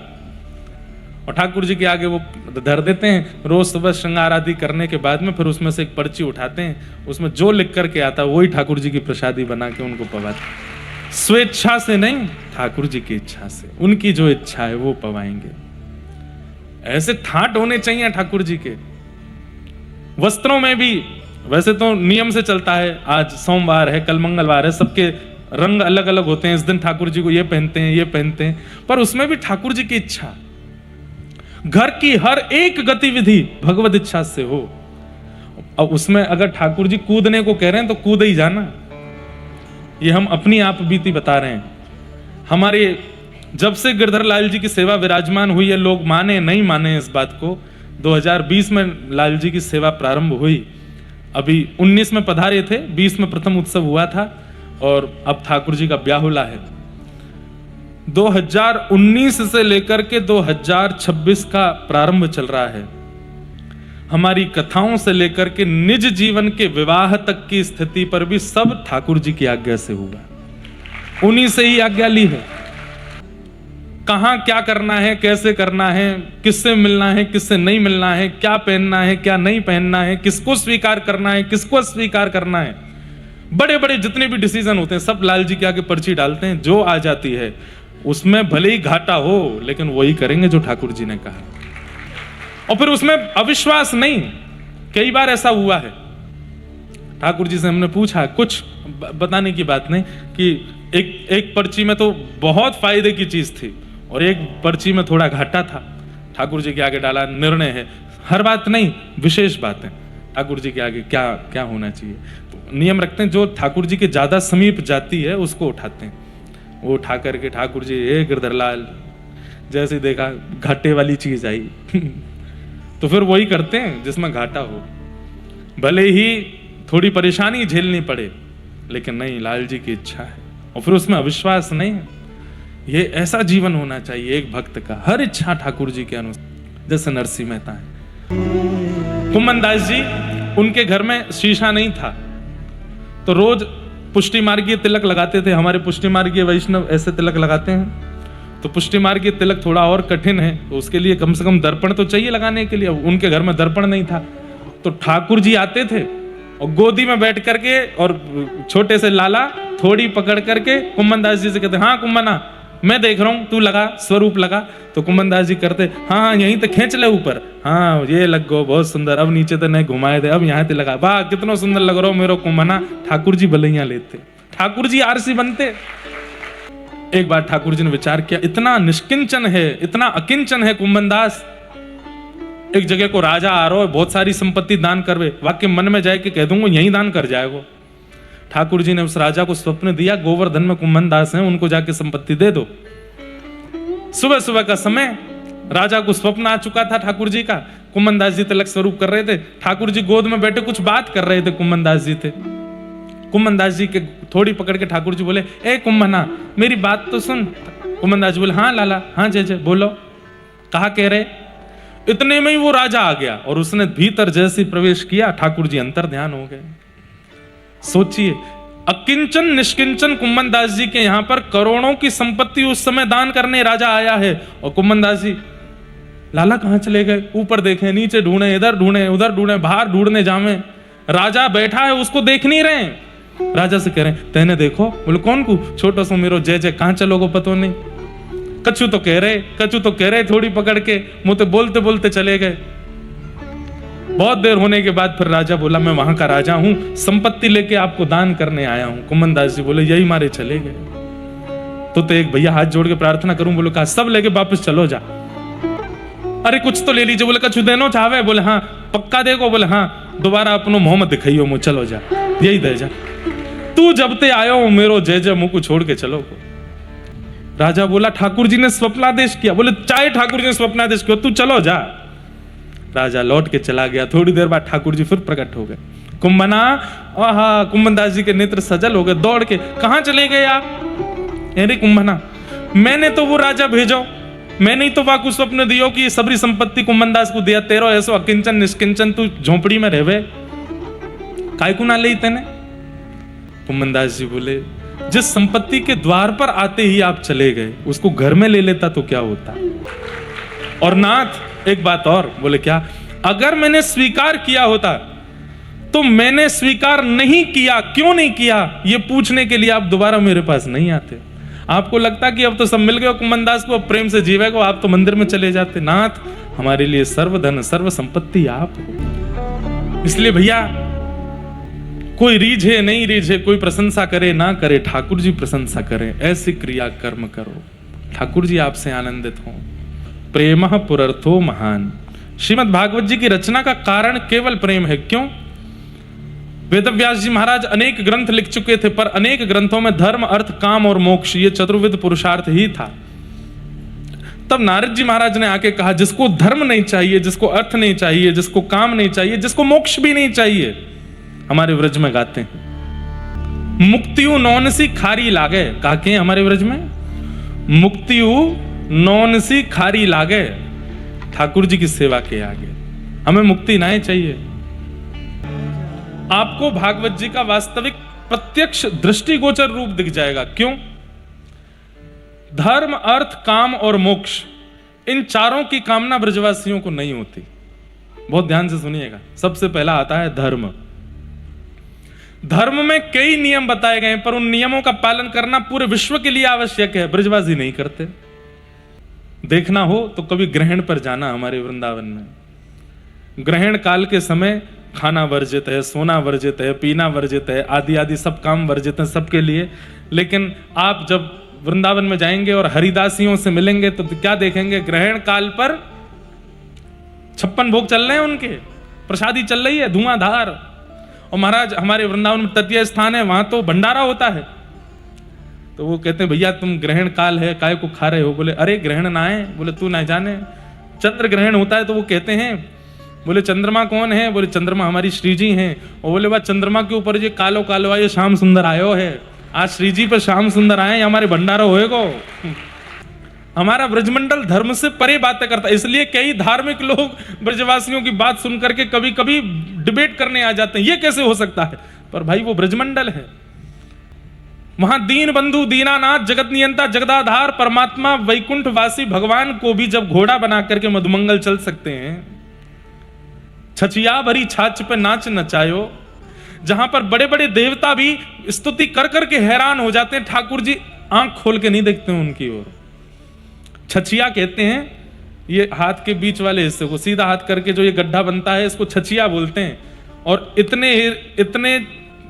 S1: और ठाकुर जी के आगे वो धर देते हैं। रोज सुबह श्रृंगार आदि करने के बाद में फिर उसमें से एक पर्ची उठाते हैं, उसमें जो लिख करके आता है वही ठाकुर जी की प्रसादी बना के उनको पवाते। स्वेच्छा से नहीं, ठाकुर जी की इच्छा से, उनकी जो इच्छा है वो पवाएंगे। ऐसे ठाट होने चाहिए ठाकुर जी के। वस्त्रों में भी वैसे तो नियम से चलता है, आज सोमवार है, कल मंगलवार है, सबके रंग अलग अलग होते हैं, इस दिन ठाकुर जी को ये पहनते हैं, ये पहनते हैं, पर उसमें भी ठाकुर जी की इच्छा, घर की हर एक गतिविधि भगवत इच्छा से हो। अब उसमें अगर ठाकुर जी कूदने को कह रहे हैं तो कूद ही जाना। ये हम अपनी आप बीती बता रहे हैं। हमारे जब से गिरधर लाल जी की सेवा विराजमान हुई है, लोग माने नहीं माने इस बात को, 2020 में लाल जी की सेवा प्रारंभ हुई, अभी 19 में पधारे थे, 20 में प्रथम उत्सव हुआ था, और अब ठाकुर जी का ब्याहुला है। 2019 से लेकर के 2026 का प्रारंभ चल रहा है। हमारी कथाओं से लेकर के निज जीवन के विवाह तक की स्थिति पर भी सब ठाकुर जी की आज्ञा से हुआ, उन्हीं से ही आज्ञा ली है। कहां क्या करना है, कैसे करना है, किससे मिलना है, किससे नहीं मिलना है, क्या पहनना है, क्या नहीं पहनना है, किसको स्वीकार करना है, किसको अस्वीकार करना है, बड़े बड़े जितने भी डिसीजन होते हैं सब लाल जी के आगे पर्ची डालते हैं। जो आ जाती है उसमें भले ही घाटा हो, लेकिन वही करेंगे जो ठाकुर जी ने कहा। और फिर उसमें अविश्वास नहीं। कई बार ऐसा हुआ है, ठाकुर जी से हमने पूछा, कुछ बताने की बात नहीं, कि एक पर्ची में तो बहुत फायदे की चीज थी और एक पर्ची में थोड़ा घाटा था। ठाकुर जी के आगे डाला, निर्णय है, हर बात नहीं, विशेष बात है, ठाकुर जी के आगे क्या क्या होना चाहिए। तो नियम रखते हैं, जो ठाकुर जी के ज्यादा समीप जाती है उसको उठाते हैं। वो उठा करके ठाकुर जी, हे गिरधरलाल, जैसे देखा घाटे वाली चीज आई तो फिर वही करते हैं जिसमें घाटा हो, भले ही थोड़ी परेशानी झेलनी पड़े, लेकिन नहीं, लाल जी की इच्छा है। और फिर उसमें अविश्वास नहीं है। ये ऐसा जीवन होना चाहिए एक भक्त का, हर इच्छा ठाकुर जी के अनुसार। जैसे नरसिंह मेहता है, कुमन दास जी, उनके घर में शीशा नहीं था, तो रोज पुष्टि मार्गीय तिलक लगाते थे। हमारे पुष्टि मार्गीय वैष्णव ऐसे तिलक लगाते हैं, तो पुष्टि मार्गीय तिलक थोड़ा और कठिन है, तो उसके लिए कम से कम दर्पण तो चाहिए लगाने के लिए। उनके घर में दर्पण नहीं था, तो ठाकुर जी आते थे और गोदी में बैठ करके और छोटे से लाला थोड़ी पकड़ करके कुम्भन दास जी से कहते, हाँ कुम्भना मैं देख रहा हूं, तू लगा स्वरूप लगा। तो कुम्भन दास जी करते, हाँ यहीं तो खींच ले ऊपर, हाँ ये लग गो बहुत सुंदर, अब नीचे तो नहीं घुमाए थे, अब यहाँ ते लगा, वाह कितना सुंदर लग रहा हो मेरो कुम्भना। ठाकुर जी बलैया लेते, ठाकुर जी आरसी बनते। एक बार ठाकुर जी ने विचार किया, इतना निष्किंचन है, इतना अकिंचन है कुम्भन दास, एक जगह को राजा आ रहा है, बहुत सारी संपत्ति दान करवे, वाक्य मन में जाए कि कह दूंगा यहीं दान कर जाएगा। ठाकुर जी ने उस राजा को स्वप्न दिया, गोवर्धन में कुम्भन दास हैं, उनको जाके संपत्ति दे दो। सुबह सुबह का समय, राजा को स्वप्न आ चुका था ठाकुर जी का, कुम्भन दास जी तिलक स्वरूप कर रहे थे, ठाकुर जी गोद में बैठे कुछ बात कर रहे थे, कुम्भन दास जी थे। कुम्भन दास जी के थोड़ी पकड़ के ठाकुर जी बोले, ए कुम्भना मेरी बात तो सुन। कुम्भन दास जी बोले, हाँ लाला, हाँ जय बोलो, कहा कह रहे। इतने में ही वो राजा आ गया और उसने भीतर जैसे प्रवेश किया, ठाकुर जी अंतर ध्यान हो गए। सोचिए, अकिंचन निष्किंचन कुम्भन दास जी के यहां पर करोड़ों की संपत्ति उस समय दान करने राजा आया है, और कुम्भन दास जी लाला कहां चले गए, ऊपर देखें नीचे ढूंढे, इधर ढूंढे उधर ढूंढे, बाहर ढूंढने जावे, राजा बैठा है उसको देख नहीं रहे। राजा से कह रहे, तेने देखो? बोले कौन को? छोटा सा मेरो जय कहां चलोगो पतो नहीं। कछु तो कह रहे थोड़ी पकड़ के, मुंह तो बोलते बोलते चले गए। बहुत देर होने के बाद फिर राजा बोला, मैं वहां का राजा हूं, संपत्ति लेके आपको दान करने आया हूं। कुम्भन दास जी बोले, यही मारे चले गए। तो एक भैया हाथ जोड़ के प्रार्थना करूं, बोले कहा सब लेके वापस चलो जा। अरे कुछ तो ले लीजिए। बोले कछु देनो चाहे? बोले हाँ। पक्का देखो? बोले हाँ। दोबारा अपनो मोहम्मद दिखाइयो मुझ, चलो जा, यही दे जा। तू जब ते आयो मेरो जय मुंह को छोड़ के चलो। राजा बोला, ठाकुर जी ने स्वप्नादेश किया। बोले चाहे ठाकुर जी ने स्वप्नादेश किया, तू चलो जा। राजा लौट के चला गया। थोड़ी देर बाद ठाकुर जी फिर प्रकट हो गए। कुम्भना, आहा, कुम्भन दास जी के नेत्र सजल हो गए। दौड़ के, कहां चले गए आप? अरे कुम्भना, मैंने तो वो राजा भेजो, मैंने ही तो वाकु स्वप्न दियो कि सबरी संपत्ति कुम्भन दास को दिया। तेरो ऐसो अकिंचन निष्किंचन, तू झोपड़ी में रहवे, काय को ना ले तेने? कुम्भन दास जी बोले, जिस संपत्ति के द्वार पर आते ही आप चले गए, उसको घर में ले लेता तो क्या होता? और नाथ एक बात और, बोले क्या? अगर मैंने स्वीकार किया होता तो मैंने स्वीकार नहीं किया, क्यों नहीं किया, ये पूछने के लिए आप दोबारा मेरे पास नहीं आते। आपको लगता कि अब तो सब मिल गए कुम्भन दास को, अब प्रेम से जीवेगा, आप तो मंदिर में चले जाते। नाथ, हमारे लिए सर्वधन सर्व संपत्ति आप हो। इसलिए भैया, कोई रीझे नहीं रीझे, कोई प्रशंसा करे ना करे, ठाकुर जी प्रशंसा करें, ऐसी क्रिया कर्म करो, ठाकुर जी आपसे आनंदित हो। प्रेमः पुरर्थो महान। श्रीमद् भागवत जी की रचना का कारण केवल प्रेम है। क्यों? वेदव्यास जी महाराज अनेक ग्रंथ लिख चुके थे, पर अनेक ग्रंथों में धर्म, अर्थ, काम और मोक्ष, ये चतुर्विध पुरुषार्थ ही था। तब नारद जी महाराज ने आके कहा, जिसको धर्म नहीं चाहिए, जिसको अर्थ नहीं चाहिए, जिसको काम नहीं चाहिए, जिसको मोक्ष भी नहीं चाहिए, हमारे व्रज में गाते हैं, मुक्तियु नौनसी खारी लागे। काके हमारे व्रज में मुक्तियु नौनसी खारी लागे। ठाकुर जी की सेवा के आगे हमें मुक्ति नहीं चाहिए। आपको भागवत जी का वास्तविक प्रत्यक्ष दृष्टिगोचर रूप दिख जाएगा। क्यों? धर्म, अर्थ, काम और मोक्ष, इन चारों की कामना ब्रजवासियों को नहीं होती। बहुत ध्यान से सुनिएगा। सबसे पहला आता है धर्म। धर्म में कई नियम बताए गए, पर उन नियमों का पालन करना पूरे विश्व के लिए आवश्यक है। ब्रजवासी नहीं करते। देखना हो तो कभी ग्रहण पर जाना। हमारे वृंदावन में ग्रहण काल के समय खाना वर्जित है, सोना वर्जित है, पीना वर्जित है, आदि आदि सब काम वर्जित है सबके लिए। लेकिन आप जब वृंदावन में जाएंगे और हरिदासियों से मिलेंगे तो क्या देखेंगे? ग्रहण काल पर 56 भोग चल रहे हैं, उनके प्रसादी चल रही है धुआंधार। और महाराज, हमारे वृंदावन में तटीय स्थान है, वहां तो भंडारा होता है। तो वो कहते हैं, भैया तुम ग्रहण काल है, काय को खा रहे हो? बोले अरे ग्रहण ना है। बोले तू ना जाने, चंद्र ग्रहण होता है। तो वो कहते हैं, बोले चंद्रमा कौन है? बोले चंद्रमा हमारी श्री जी हैं। और बोले बात चंद्रमा के ऊपर ये कालो कालो आयो श्याम सुंदर आयो है, आज श्री जी पर श्याम सुंदर आए, हमारे भंडारा होएगो। हमारा ब्रजमंडल धर्म से परे बातें करता है। इसलिए कई धार्मिक लोग ब्रजवासियों की बात सुन करके कभी कभी डिबेट करने आ जाते हैं, ये कैसे हो सकता है? पर भाई वो ब्रजमंडल है, वहां दीन बंधु दीनानाथ जगत नियंता जगदाधार परमात्मा वैकुंठ वासी भगवान को भी जब घोड़ा बना करके मधुमंगल चल सकते हैं, छछिया भरी छाछ पे नाच नचायो, जहां पर बड़े बड़े देवता भी स्तुति कर करके हैरान हो जाते हैं, ठाकुर जी आंख खोल के नहीं देखते हैं उनकी ओर। छछिया कहते हैं, ये हाथ के बीच वाले हिस्से को सीधा हाथ करके जो ये गड्ढा बनता है इसको छछिया बोलते हैं। और इतने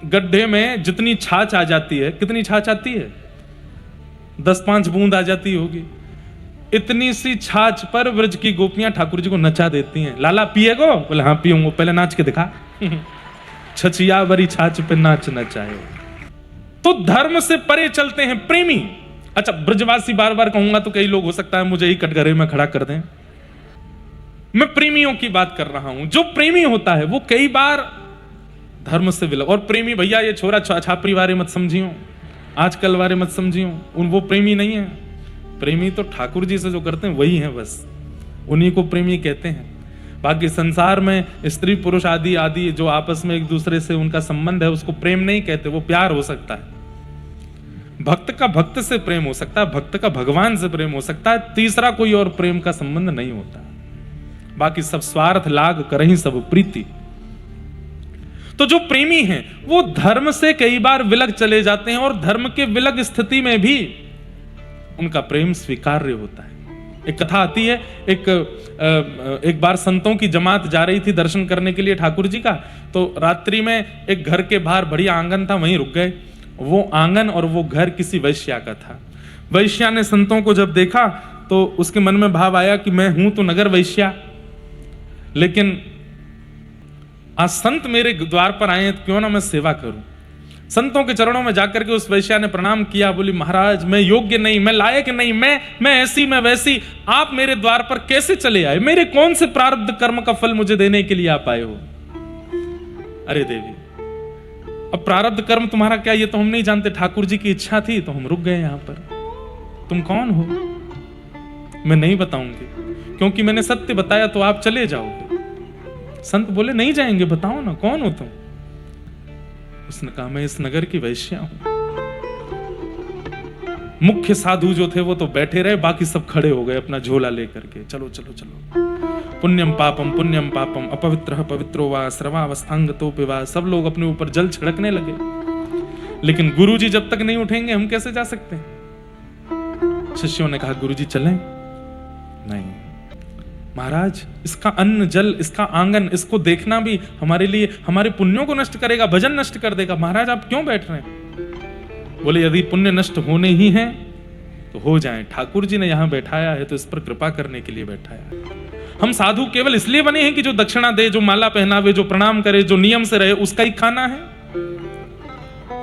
S1: गड्ढे में जितनी छाछ आ जाती है, कितनी छाछ आती है, 10-5 बूंद आ जाती होगी, इतनी सी छाछ पर व्रज की गोपियां ठाकुर जी को नचा देती हैं। लाला पिएगो? बोले हाँ पीऊंगा, पहले नाच के दिखा। छछिया बरी छाछ पे नाच नचाए। तो धर्म से परे चलते हैं प्रेमी। अच्छा, ब्रजवासी बार बार कहूंगा तो कई लोग हो सकता है मुझे ही कटघरे में खड़ा कर दें। मैं प्रेमियों की बात कर रहा हूं। जो प्रेमी होता है वो कई बार धर्म से विलग, और प्रेमी भैया ये छोरा छापरी वाले मत समझियो, आजकल वाले मत समझियो, वो प्रेमी नहीं है। प्रेमी तो ठाकुर जी से जो करते हैं वही है, बस उन्हीं को प्रेमी कहते हैं। बाकी संसार में स्त्री पुरुष आदि आदि जो आपस में एक दूसरे से उनका संबंध है उसको प्रेम नहीं कहते, वो प्यार हो सकता है। भक्त का भक्त से प्रेम हो सकता है, भक्त का भगवान से प्रेम हो सकता है, तीसरा कोई और प्रेम का संबंध नहीं होता। बाकी सब स्वार्थ लाग करहीं सब प्रीति। तो जो प्रेमी हैं वो धर्म से कई बार विलग चले जाते हैं, और धर्म के विलग स्थिति में भी उनका प्रेम स्वीकार्य होता है। एक कथा आती है, एक बार संतों की जमात जा रही थी दर्शन करने के लिए ठाकुर जी का। तो रात्रि में एक घर के बाहर बढ़िया आंगन था, वहीं रुक गए। वो आंगन और वो घर किसी वैश्या का था। वैश्या ने संतों को जब देखा तो उसके मन में भाव आया कि मैं हूं तो नगर वैश्या, लेकिन आज संत मेरे द्वार पर आए हैं तो क्यों ना मैं सेवा करूं। संतों के चरणों में जाकर के उस वैश्या ने प्रणाम किया, बोली महाराज मैं योग्य नहीं, मैं लायक नहीं, मैं ऐसी मैं वैसी, आप मेरे द्वार पर कैसे चले आए? मेरे कौन से प्रारब्ध कर्म का फल मुझे देने के लिए आप आए हो? अरे देवी, अब प्रारब्ध कर्म तुम्हारा क्या ये तो हम नहीं जानते, ठाकुर जी की इच्छा थी तो हम रुक गए यहां पर। तुम कौन हो? मैं नहीं बताऊंगी, क्योंकि मैंने सत्य बताया तो आप चले जाओगे। संत बोले नहीं जाएंगे, बताओ ना कौन हो तुम? उसने कहा मैं इस नगर की वैश्या हूं। मुख्य साधु जो थे वो तो बैठे रहे, बाकी सब खड़े हो गए अपना झोला लेकर के। चलो चलो चलो, पुण्यम पापम अपवित्र पवित्रो वा स्रवावस्थांगतो पिवा। सब लोग अपने ऊपर जल छिड़कने लगे, लेकिन गुरुजी जब तक नहीं उठेंगे हम कैसे जा सकते? शिष्यों ने कहा गुरुजी चलें? नहीं महाराज, इसका अन्न जल, इसका आंगन, इसको देखना भी हमारे लिए हमारे पुण्यों को नष्ट करेगा, भजन नष्ट कर देगा। महाराज आप क्यों बैठ रहे हैं? बोले यदि पुण्य नष्ट होने ही हैं तो हो जाएं, ठाकुर जी ने यहां बैठाया है तो इस पर कृपा करने के लिए बैठाया। हम साधु केवल इसलिए बने हैं कि जो दक्षिणा दे, जो माला पहनावे, जो प्रणाम करे, जो नियम से रहे, उसका ही खाना है।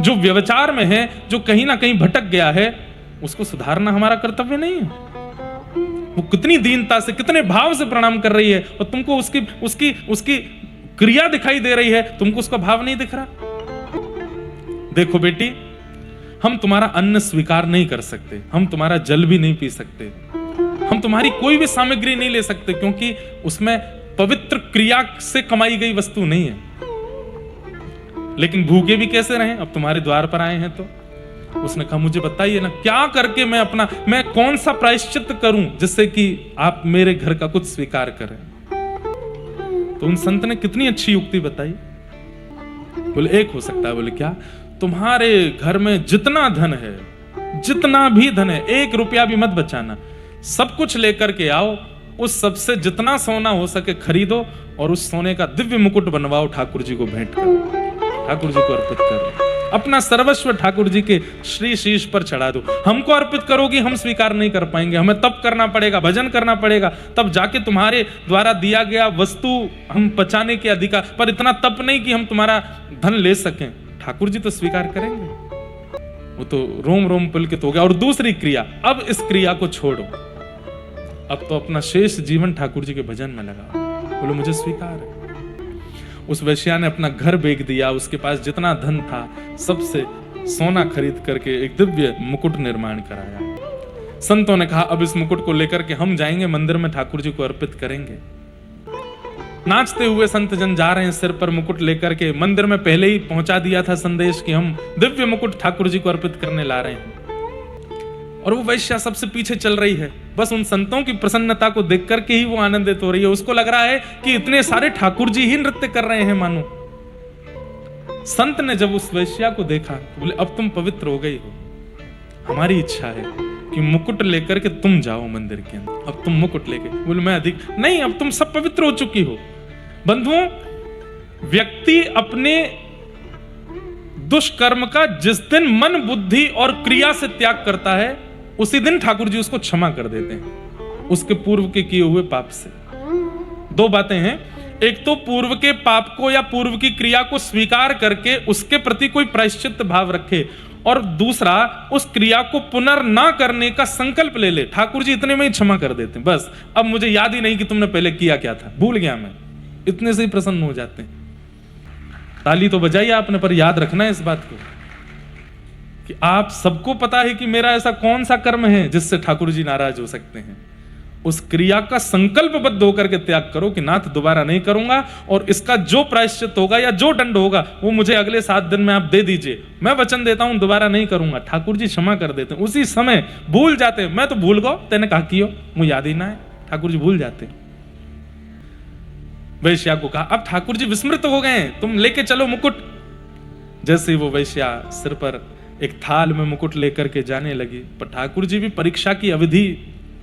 S1: जो व्यभिचार में है, जो कहीं ना कहीं भटक गया है, उसको सुधारना हमारा कर्तव्य नहीं है। वो कितनी दीनता से, कितने भाव से प्रणाम कर रही है, और तुमको उसकी क्रिया दिखाई दे रही है, तुमको उसका भाव नहीं दिख रहा। देखो बेटी, हम तुम्हारा अन्न स्वीकार नहीं कर सकते, हम तुम्हारा जल भी नहीं पी सकते, हम तुम्हारी कोई भी सामग्री नहीं ले सकते, क्योंकि उसमें पवित्र क्रिया से कमाई गई वस्तु नहीं है। लेकिन भूखे भी कैसे रहें? अब तुम्हारे द्वार पर आए हैं तो। उसने कहा मुझे बताइए ना, क्या करके मैं कौन सा प्रायश्चित करूं जिससे कि आप मेरे घर का कुछ स्वीकार करें? तो उन संत ने कितनी अच्छी युक्ति बताई। बोले एक हो सकता है। बोले क्या? तुम्हारे घर में जितना धन है, जितना भी धन है, 1 रुपया भी मत बचाना, सब कुछ लेकर के आओ, उस सबसे जितना सोना हो सके खरीदो, और उस सोने का दिव्य मुकुट बनवाओ, ठाकुर जी को भेंट करो, ठाकुर जी को अर्पित करो, अपना सर्वस्व ठाकुर जी के श्री शीश पर चढ़ा दो। हमको अर्पित करोगी, हम स्वीकार नहीं कर पाएंगे, हमें तप करना पड़ेगा, भजन करना पड़ेगा, तब जाके तुम्हारे द्वारा दिया गया वस्तु हम पचाने के अधिकार, पर इतना तप नहीं कि हम तुम्हारा धन ले सकें। ठाकुर जी तो स्वीकार करेंगे। वो तो रोम रोम पुलकित हो गया। और दूसरी क्रिया, अब इस क्रिया को छोड़ो, अब तो अपना शेष जीवन ठाकुर जी के भजन में लगाओ। बोलो मुझे स्वीकार है। उस वैश्या ने अपना घर बेच दिया, उसके पास जितना धन था सबसे सोना खरीद करके एक दिव्य मुकुट निर्माण कराया। संतों ने कहा अब इस मुकुट को लेकर के हम जाएंगे मंदिर में, ठाकुर जी को अर्पित करेंगे। नाचते हुए संत जन जा रहे हैं, सिर पर मुकुट लेकर के। मंदिर में पहले ही पहुंचा दिया था संदेश कि हम दिव्य मुकुट ठाकुर जी को अर्पित करने ला रहे हैं, और वो वैश्या सबसे पीछे चल रही है। बस उन संतों की प्रसन्नता को देख करके ही वो आनंदित हो रही है। उसको लग रहा है कि इतने सारे ठाकुर जी ही नृत्य कर रहे हैं मानो। संत ने जब उस वैश्या को देखा तो बोले अब तुम पवित्र हो गई हो, हमारी इच्छा है कि मुकुट लेकर के तुम जाओ मंदिर के अंदर। अब तुम मुकुट लेके, बोले मैं अधिक नहीं, अब तुम सब पवित्र हो चुकी हो। बंधुओं, व्यक्ति अपने दुष्कर्म का जिस दिन मन बुद्धि और क्रिया से त्याग करता है, उसी दिन ठाकुर जी उसको क्षमा कर देते हैं उसके पूर्व के किए हुए पाप से। दो बातें हैं, एक तो पूर्व के पाप को या पूर्व की क्रिया को स्वीकार करके उसके प्रति कोई प्रायश्चित्त भाव रखे, और दूसरा उस क्रिया को पुनर्ना करने का संकल्प ले ले। ठाकुर जी इतने में ही क्षमा कर देते हैं, बस अब मुझे याद ही नहीं कि तुमने पहले किया क्या था, भूल गया मैं, इतने से ही प्रसन्न हो जाते हैं। ताली तो बजाइए आपने, पर याद रखना है इस बात को कि आप सबको पता है कि मेरा ऐसा कौन सा कर्म है जिससे ठाकुर जी नाराज हो सकते हैं। उस क्रिया का संकल्पबद्ध होकर के त्याग करो कि नाथ दोबारा नहीं करूंगा, और इसका जो प्रायश्चित होगा या जो दंड होगा वो मुझे अगले 7 दिन में आप दे दीजिए, मैं वचन देता हूं दोबारा नहीं करूंगा। ठाकुर जी क्षमा कर देते हैं, उसी समय भूल जाते हैं। मैं तो भूल गो, तेने कहा कियो, मुझे याद ही ना है, ठाकुर जी भूल जाते हैं। वैश्या को कहा अब ठाकुर जी विस्मृत हो गए, तुम लेके चलो मुकुट। जैसे ही वो वैश्या सिर पर एक थाल में मुकुट लेकर के जाने लगी, पर ठाकुर जी भी परीक्षा की अवधि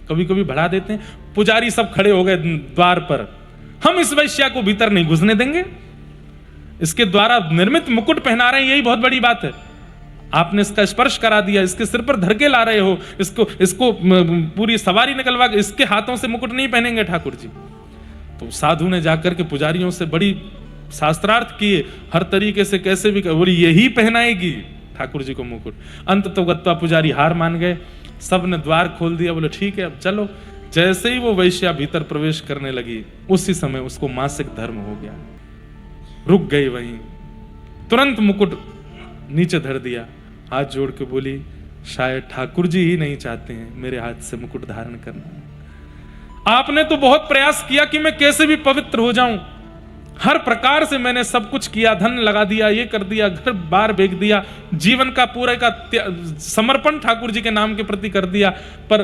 S1: कभी कभी बढ़ा देते हैं। पुजारी सब खड़े हो गए द्वार पर, हम इस वैश्या को भीतर नहीं घुसने देंगे, इसके द्वारा निर्मित मुकुट पहना रहे हैं, यही बहुत बड़ी बात है। आपने इसका स्पर्श करा दिया, इसके सिर पर धर के ला रहे हो, इसको पूरी सवारी निकलवा के इसके हाथों से मुकुट नहीं पहनेंगे ठाकुर जी। तो साधु ने जाकर के पुजारियों से बड़ी शास्त्रार्थ किए, हर तरीके से कैसे भी बोली यही पहनाएगी ठाकुर जी को मुकुट। अंत तो गत्वा पुजारी हार मान गए, सब ने द्वार खोल दिया, बोले ठीक है अब चलो। जैसे ही वो वैश्या भीतर प्रवेश करने लगी, उसी समय उसको मासिक धर्म हो गया, रुक गई वहीं, तुरंत मुकुट नीचे धर दिया, हाथ जोड़ के बोली शायद ठाकुर जी ही नहीं चाहते हैं मेरे हाथ से मुकुट धारण करना। आपने तो बहुत प्रयास किया कि मैं कैसे भी पवित्र हो जाऊं, हर प्रकार से मैंने सब कुछ किया, धन लगा दिया, ये कर दिया, घर बार बेच दिया, जीवन का पूरा का समर्पण ठाकुर जी के नाम के प्रति कर दिया, पर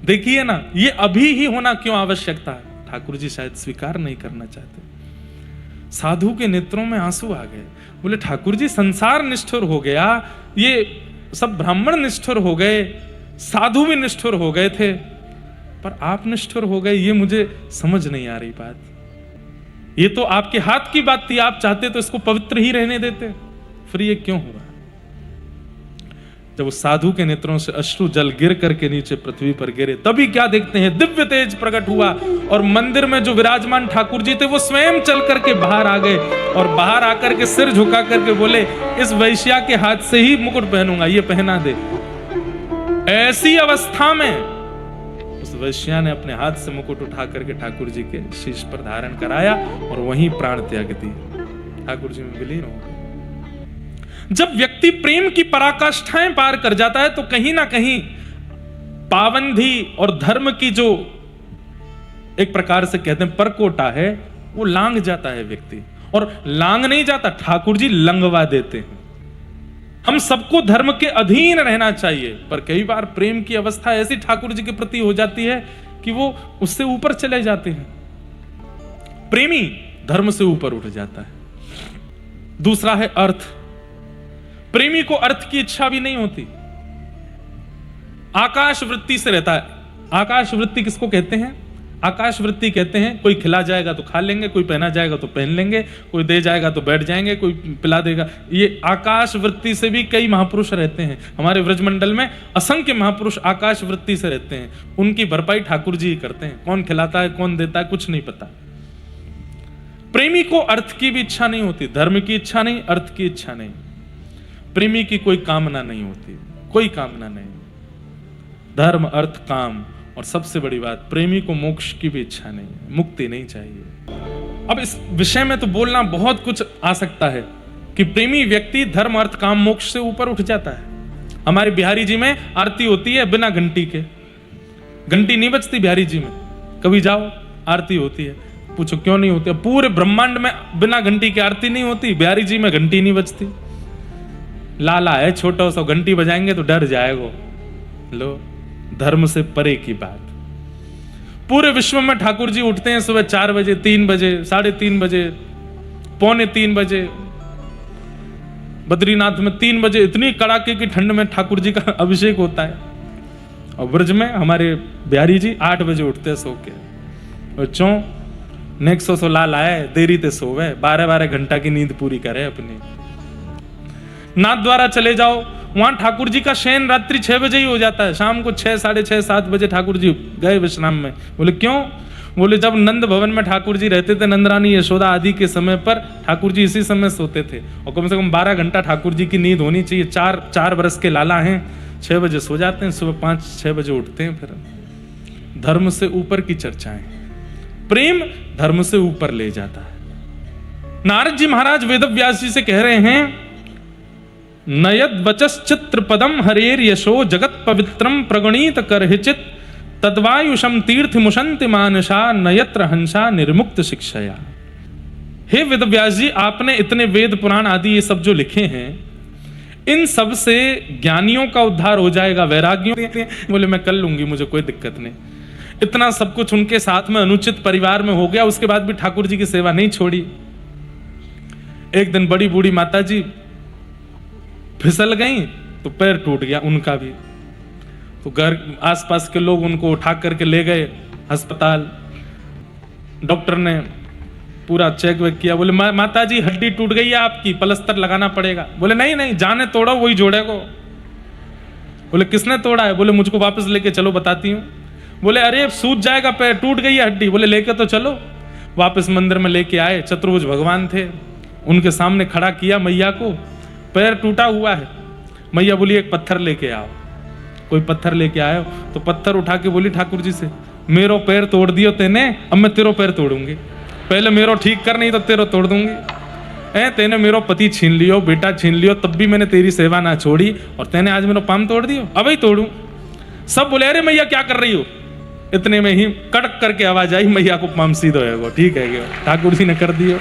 S1: देखिए ना ये अभी ही होना क्यों आवश्यक था, ठाकुर जी शायद स्वीकार नहीं करना चाहते। साधु के नेत्रों में आंसू आ गए, बोले ठाकुर जी संसार निष्ठुर हो गया, ये सब ब्राह्मण निष्ठुर हो गए, साधु भी निष्ठुर हो गए थे, पर आप निष्ठुर हो गए, ये मुझे समझ नहीं आ रही बात। ये तो आपके हाथ की बात थी, आप चाहते तो इसको पवित्र ही रहने देते, फिर ये क्यों हुआ? जब उस साधु के नेत्रों से अश्रु जल गिर करके नीचे पृथ्वी पर गिरे, तभी क्या देखते हैं, दिव्य तेज प्रकट हुआ, और मंदिर में जो विराजमान ठाकुर जी थे वो स्वयं चल करके बाहर आ गए, और बाहर आकर के सिर झुका करके बोले इस वैश्या के हाथ से ही मुकुट पहनूंगा, ये पहना दे। ऐसी अवस्था में उस वैश्या ने अपने हाथ से मुकुट उठा करके ठाकुर जी के शीश पर धारण कराया और वहीं प्राण त्याग दिए, ठाकुर जी में विलीन हो गए। जब व्यक्ति प्रेम की पराकाष्ठाएं पार कर जाता है तो कहीं ना कहीं पाबंदी और धर्म की जो एक प्रकार से कहते हैं परकोटा है, वो लांग जाता है व्यक्ति, और लांग नहीं जाता, ठाकुर जी लंगवा देते हैं। हम सबको धर्म के अधीन रहना चाहिए, पर कई बार प्रेम की अवस्था ऐसी ठाकुर जी के प्रति हो जाती है कि वो उससे ऊपर चले जाते हैं, प्रेमी धर्म से ऊपर उठ जाता है। दूसरा है अर्थ, प्रेमी को अर्थ की इच्छा भी नहीं होती, आकाश वृत्ति से रहता है। आकाश वृत्ति किसको कहते हैं? आकाश वृत्ति कहते हैं कोई खिला जाएगा तो खा लेंगे, कोई पहना जाएगा तो पहन लेंगे, कोई दे जाएगा तो बैठ जाएंगे, कोई पिला देगा। ये आकाश वृत्ति से भी कई महापुरुष रहते हैं, हमारे व्रजमंडल में असंख्य महापुरुष आकाश वृत्ति से रहते हैं, उनकी भरपाई ठाकुर जी ही करते हैं। कौन खिलाता है कौन देता है कुछ नहीं पता। प्रेमी को अर्थ की भी इच्छा नहीं होती, धर्म की इच्छा नहीं, अर्थ की इच्छा नहीं, प्रेमी की कोई कामना नहीं होती, कोई कामना नहीं, धर्म अर्थ काम, और सबसे बड़ी बात प्रेमी को मोक्ष की भी इच्छा नहीं है, मुक्ति नहीं चाहिए। अब इस विषय में तो बोलना बहुत कुछ आ सकता है कि प्रेमी व्यक्ति धर्म अर्थ काम मोक्ष से ऊपर उठ जाता है। हमारे बिहारी जी में आरती होती है बिना घंटी के, घंटी नहीं बजती बिहारी जी में, कभी जाओ आरती होती है, पूछो क्यों नहीं होती? पूरे ब्रह्मांड में बिना घंटी की आरती नहीं होती, बिहारी जी में घंटी नहीं बजती। लाला है छोटा सा, घंटी बजाएंगे तो डर जाएगा। लो धर्म से परे की बात। पूरे विश्व में ठाकुर जी उठते हैं सुबह 4 बजे, 3 बजे, 3:30 बजे, 2:45 बजे, बद्रीनाथ में 3 बजे इतनी कड़ाके की ठंड में ठाकुर जी का अभिषेक होता है, और ब्रज में हमारे बिहारी जी 8 बजे उठते सो के, और चौ नेक्सो सो लाल आए देरी ते सोवे, 12-12 घंटा की नींद पूरी करे अपनी। नाथ द्वारा चले जाओ, वहां ठाकुर जी का शयन रात्रि 6 बजे ही हो जाता है, शाम को 6, 6:30, 7 बजे ठाकुर जी गए विश्राम में। बोले क्यों? बोले जब नंद भवन में ठाकुर जी रहते थे, नंदरानी यशोदा आदि के समय पर ठाकुर जी इसी समय सोते थे, और कम से कम 12 घंटा ठाकुर जी की नींद होनी चाहिए। 4 बरस के लाला हैं, 6 बजे सो जाते हैं, सुबह 5-6 बजे उठते हैं। फिर धर्म से ऊपर की चर्चाएं, प्रेम धर्म से ऊपर ले जाता है। नारद जी महाराज वेदव्यास जी से कह रहे हैं, नयद वचस चित्र पदम हरेर यशो जगत पवित्रम प्रगणित करहिचित तद्वायुषम तीर्थ मुशंति मानसा नयत्र हंसा निर्मुक्त शिक्षया। हे वेदव्यास जी, आपने इतने वेद पुराण आदि ये सब जो लिखे हैं, इन सब से ज्ञानियों का उद्धार हो जाएगा, वैरागियों। बोले मैं कर लूंगी, मुझे कोई दिक्कत नहीं। इतना सब कुछ उनके साथ में अनुचित परिवार में हो गया, उसके बाद भी ठाकुर जी की सेवा नहीं छोड़ी। एक दिन बड़ी बूढ़ी माता जी फिसल गई तो पैर टूट गया उनका भी, तो घर आसपास के लोग उनको उठा करके ले गए अस्पताल। डॉक्टर ने पूरा चेक वेक किया, बोले माता जी हड्डी टूट गई है आपकी, पलस्तर लगाना पड़ेगा। बोले नहीं नहीं, जाने तोड़ो वही जोड़ेगा। बोले किसने तोड़ा है? बोले मुझको वापस लेके चलो बताती हूँ। बोले अरे सूज जाएगा पैर, टूट गई है हड्डी। बोले लेके तो चलो। वापस मंदिर में लेके आए, चतुर्भुज भगवान थे, उनके सामने खड़ा किया मैया को, पैर टूटा हुआ है। मैया बोली एक पत्थर लेके आओ। कोई पत्थर लेके आयो तो पत्थर उठा के बोली ठाकुर जी से, मेरो पैर तोड़ दियो तेने, अब मैं तेरो पैर तोड़ूंगी। पहले मेरो ठीक कर, नहीं तो तेरो तोड़ दूंगी। तेने मेरो पति छीन लियो, बेटा छीन लियो, तब भी मैंने तेरी सेवा ना छोड़ी, और तेने आज मेरो पाम तोड़ दियो, अब ही तोड़ू। सब बोले अरे मैया क्या कर रही हो? इतने में ही कड़क करके आवाज आई, मैया को पाम सीधो है। ठीक है ठाकुर जी ने कर दियो।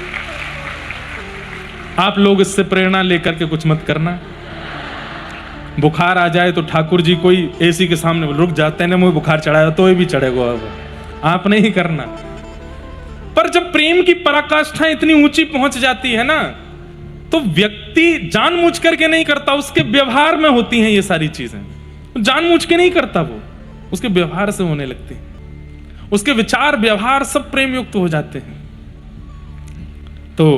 S1: आप लोग इससे प्रेरणा लेकर के कुछ मत करना। बुखार आ जाए तो ठाकुर जी कोई एसी के सामने रुक जाते हैं ना, मुझे बुखार चढ़ाया तो ये भी चढ़ेगा, अब आप नहीं करना। पर जब प्रेम की पराकाष्ठा इतनी ऊंची पहुंच जाती है ना, तो व्यक्ति जानबूझ करके नहीं करता, उसके व्यवहार में होती हैं ये सारी चीजें। जानबूझ के नहीं करता, वो उसके व्यवहार से होने लगती है, उसके विचार व्यवहार सब प्रेम युक्त हो जाते हैं। तो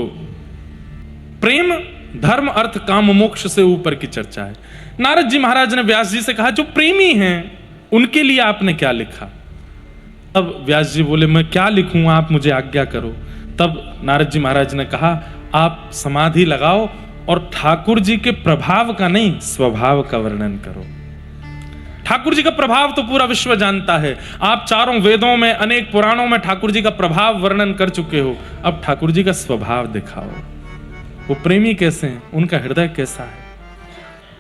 S1: प्रेम धर्म अर्थ काम मोक्ष से ऊपर की चर्चा है। नारद जी महाराज ने व्यास जी से कहा जो प्रेमी हैं उनके लिए आपने क्या लिखा? तब व्यास जी बोले मैं क्या लिखूं, आप मुझे आज्ञा करो। तब नारद जी महाराज ने कहा आप समाधि लगाओ और ठाकुर जी के प्रभाव का नहीं, स्वभाव का वर्णन करो। ठाकुर जी का प्रभाव तो पूरा विश्व जानता है, आप चारों वेदों में अनेक पुराणों में ठाकुर जी का प्रभाव वर्णन कर चुके हो, अब ठाकुर जी का स्वभाव दिखाओ। वो प्रेमी कैसे हैं, उनका हृदय कैसा है,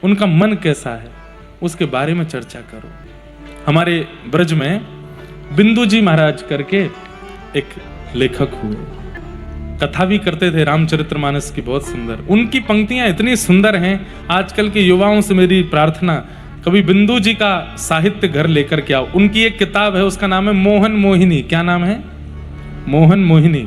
S1: उनका मन कैसा है, उसके बारे में चर्चा करो। हमारे ब्रज में बिंदु जी महाराज करके एक लेखक हुए, कथा भी करते थे रामचरितमानस की, बहुत सुंदर। उनकी पंक्तियां इतनी सुंदर हैं, आजकल के युवाओं से मेरी प्रार्थना, कभी बिंदु जी का साहित्य घर लेकर के आओ। उनकी एक किताब है, उसका नाम है मोहन मोहिनी। क्या नाम है? मोहन मोहिनी।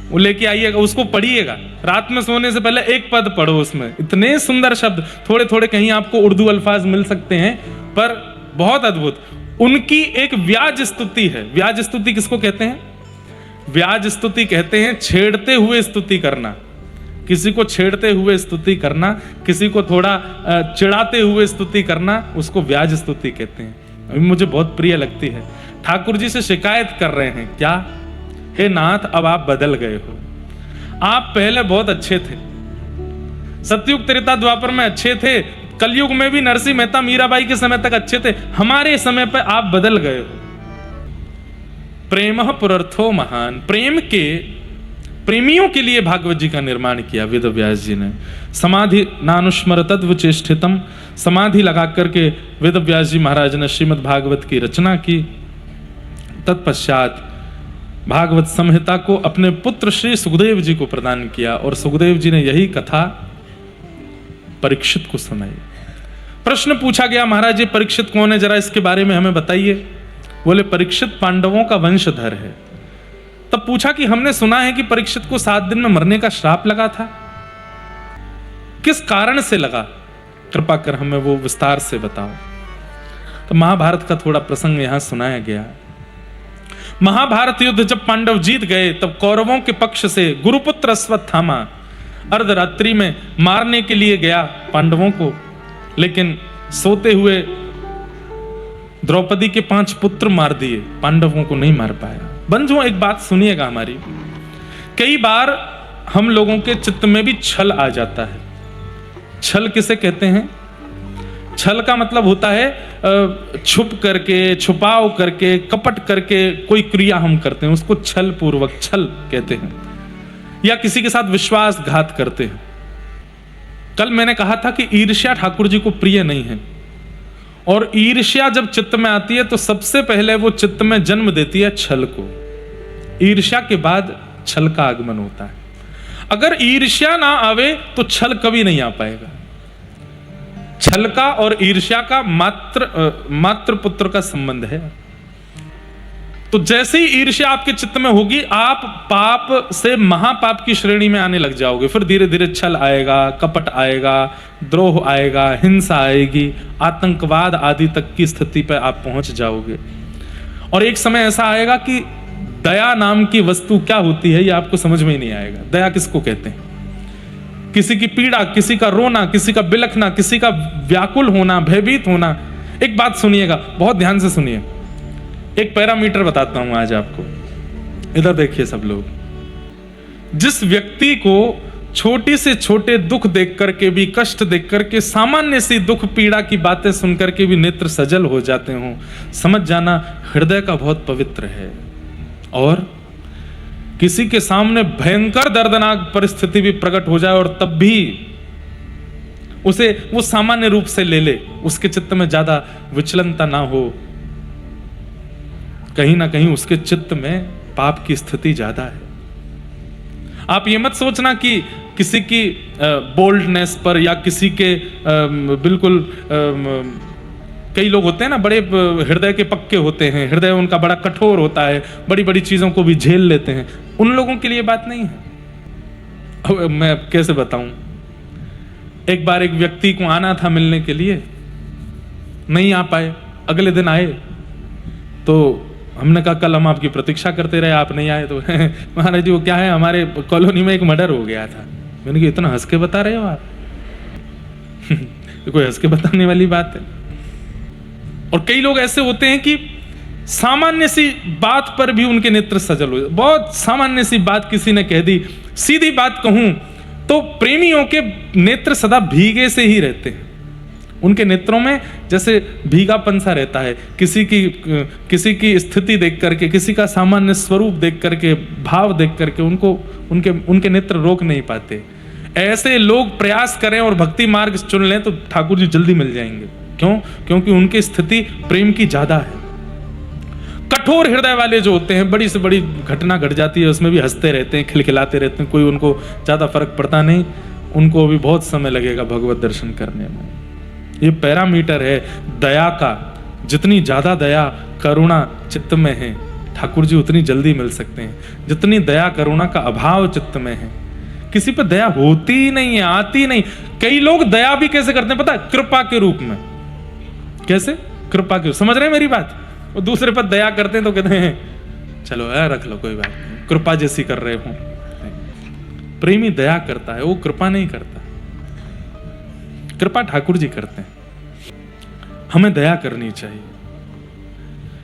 S1: वो लेके आइएगा, उसको पढ़िएगा, रात में सोने से पहले एक पद पढ़ो, उसमें इतने सुंदर शब्द, थोड़े थोड़े कहीं आपको उर्दू अल्फाज मिल सकते हैं, पर बहुत अद्भुत। उनकी एक व्याज स्तुति है। व्याज स्तुति किसको कहते हैं? व्याज स्तुति कहते हैं छेड़ते हुए स्तुति करना, किसी को छेड़ते हुए स्तुति करना, किसी को थोड़ा चिढ़ाते हुए स्तुति करना, उसको व्याज स्तुति कहते हैं। अभी मुझे बहुत प्रिय लगती है। ठाकुर जी से शिकायत कर रहे हैं, क्या? हे नाथ अब आप बदल गए हो, आप पहले बहुत अच्छे थे, सतयुग त्रेता द्वापर में अच्छे थे, कलयुग में भी नरसिंह मेहता मीराबाई के समय तक अच्छे थे, हमारे समय पर आप बदल गए हो। प्रेम पुरर्थो महान, प्रेम के प्रेमियों के लिए भागवत जी का निर्माण किया वेद व्यास जी ने। समाधि नानुस्मर तद्व चेष्टितम, समाधि लगा करके वेद व्यास जी महाराज ने श्रीमद् भागवत की रचना की। तत्पश्चात भागवत संहिता को अपने पुत्र श्री सुखदेव जी को प्रदान किया, और सुखदेव जी ने यही कथा परीक्षित को सुनाई। प्रश्न पूछा गया, महाराज ये परीक्षित कौन है, जरा इसके बारे में हमें बताइए। बोले परीक्षित पांडवों का वंशधर है। तब पूछा कि हमने सुना है कि परीक्षित को 7 दिन में मरने का श्राप लगा था। किस कारण से लगा, कृपा कर हमें वो विस्तार से बताओ। तो महाभारत का थोड़ा प्रसंग यहां सुनाया गया। महाभारत युद्ध जब पांडव जीत गए तब कौरवों के पक्ष से गुरुपुत्र अश्वत्थामा अर्धरात्रि में मारने के लिए गया पांडवों को, लेकिन सोते हुए द्रौपदी के 5 पुत्र मार दिए, पांडवों को नहीं मार पाया। बंधुओं, एक बात सुनिएगा हमारी, कई बार हम लोगों के चित्त में भी छल आ जाता है। छल किसे कहते हैं? छल का मतलब होता है छुप करके, छुपाव करके, कपट करके कोई क्रिया हम करते हैं, उसको छल पूर्वक छल कहते हैं। या किसी के साथ विश्वासघात करते हैं। कल मैंने कहा था कि ईर्ष्या ठाकुर जी को प्रिय नहीं है, और ईर्ष्या जब चित्त में आती है तो सबसे पहले वो चित्त में जन्म देती है छल को। ईर्ष्या के बाद छल का आगमन होता है। अगर ईर्ष्या ना आवे तो छल कभी नहीं आ पाएगा। छल का और ईर्ष्या का मात्र पुत्र का संबंध है। तो जैसे ही ईर्ष्या आपके चित्त में होगी, आप पाप से महापाप की श्रेणी में आने लग जाओगे। फिर धीरे धीरे छल आएगा, कपट आएगा, द्रोह आएगा, हिंसा आएगी, आतंकवाद आदि तक की स्थिति पर आप पहुंच जाओगे। और एक समय ऐसा आएगा कि दया नाम की वस्तु क्या होती है ये आपको समझ में ही नहीं आएगा। दया किसको कहते हैं? किसी की पीड़ा, किसी का रोना, किसी का बिलखना, किसी का व्याकुल होना, भयभीत होना। एक बात सुनिएगा, बहुत ध्यान से सुनिए। एक पैरामीटर बताता हूं आज आपको, इधर देखिए सब लोग। जिस व्यक्ति को छोटे से छोटे दुख देख करके भी, कष्ट देख करके, सामान्य सी दुख पीड़ा की बातें सुन करके भी नेत्र सजल हो जाते हो, समझ जाना हृदय का बहुत पवित्र है। और किसी के सामने भयंकर दर्दनाक परिस्थिति भी प्रकट हो जाए और तब भी उसे वो सामान्य रूप से ले ले, उसके चित्त में ज्यादा विचलनता ना हो, कहीं ना कहीं उसके चित्त में पाप की स्थिति ज्यादा है। आप ये मत सोचना कि किसी की बोल्डनेस पर या किसी के बिल्कुल कई लोग होते हैं ना, बड़े हृदय के पक्के होते हैं, हृदय उनका बड़ा कठोर होता है, बड़ी बड़ी चीजों को भी झेल लेते हैं। उन लोगों के लिए बात नहीं है। अब मैं कैसे बताऊं, एक बार एक व्यक्ति को आना था मिलने के लिए, नहीं आ पाए, अगले दिन आए तो हमने कहा कल हम आपकी प्रतीक्षा करते रहे, आप नहीं आए। तो महाराज जी वो क्या है, हमारे कॉलोनी में एक मर्डर हो गया था। मैंने कहा इतना हंस के बता रहे हो आप? कोई हंस के बताने वाली बात है? और कई लोग ऐसे होते हैं कि सामान्य सी बात पर भी उनके नेत्र सजल हो। बहुत सामान्य सी बात किसी ने कह दी, सीधी बात कहूं तो प्रेमियों के नेत्र सदा भीगे से ही रहते हैं। उनके नेत्रों में जैसे भीगापन सा रहता है। किसी की स्थिति देख करके, किसी का सामान्य स्वरूप देख करके, भाव देख करके उनके नेत्र रोक नहीं पाते। ऐसे लोग प्रयास करें और भक्ति मार्ग चुन लें तो ठाकुर जी जल्दी मिल जाएंगे। क्यों? क्योंकि उनकी स्थिति प्रेम की ज्यादा है। कठोर हृदय वाले जो होते हैं, बड़ी से बड़ी घटना घट जाती है उसमें भी हंसते रहते हैं, खिलखिलाते रहते हैं, कोई उनको ज्यादा फर्क पड़ता नहीं। उनको भी बहुत समय लगेगा भगवत दर्शन करने में। ये पैरामीटर है दया का। जितनी ज्यादा दया करुणा चित्त में है, ठाकुर जी उतनी जल्दी मिल सकते हैं। जितनी दया करुणा का अभाव चित्त में है, किसी पर दया होती ही नहीं है, आती नहीं। कई लोग दया भी कैसे करते हैं पता है? कृपा के रूप में। कैसे? कृपा के, समझ रहे हैं मेरी बात? वो दूसरे पर दया करते हैं तो कहते हैं चलो यार रख लो, कोई बात नहीं, कृपा जैसी कर रहे हो। प्रेमी दया करता है, वो कृपा नहीं करता। कृपा ठाकुर जी करते हैं। हमें दया करनी चाहिए।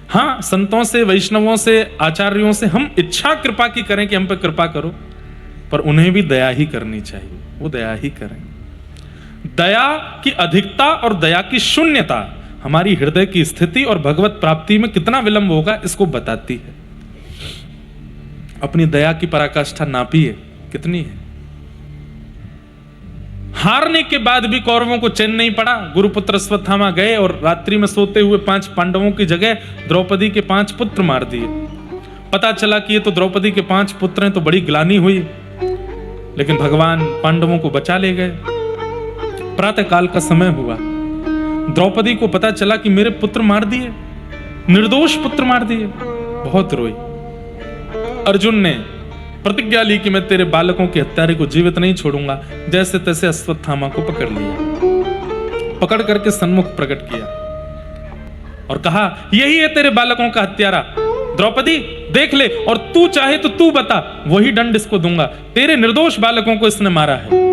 S1: हाँ, संतों से, वैष्णवों से, आचार्यों से हम इच्छा कृपा की करें कि हम पे कृपा करो, पर उन्हें भी दया ही करनी चाहिए। वो दया ही करें। दया की अधिकता और दया की शून्यता हमारी हृदय की स्थिति और भगवत प्राप्ति में कितना विलंब होगा इसको बताती है। अपनी दया की पराकाष्ठा नापिए कितनी है। हारने के बाद भी कौरवों को चैन नहीं पड़ा। गुरुपुत्र अश्वत्थामा गए और रात्रि में सोते हुए 5 पांडवों की जगह द्रौपदी के 5 पुत्र मार दिए। पता चला कि ये तो द्रौपदी के 5 पुत्र हैं, तो बड़ी ग्लानि हुई, लेकिन भगवान पांडवों को बचा ले गए। प्रातः काल का समय हुआ, द्रौपदी को पता चला कि मेरे पुत्र मार दिए, निर्दोष पुत्र मार दिए। बहुत रोई। अर्जुन ने प्रतिज्ञा ली कि मैं तेरे बालकों के हत्यारे को जीवित नहीं छोड़ूंगा। जैसे तैसे अश्वत्थामा को पकड़ लिया, पकड़ करके सन्मुख प्रकट किया और कहा, यही है तेरे बालकों का हत्यारा। द्रौपदी देख ले, और तू चाहे तो तू बता, वही दंड इसको दूंगा। तेरे निर्दोष बालकों को इसने मारा है।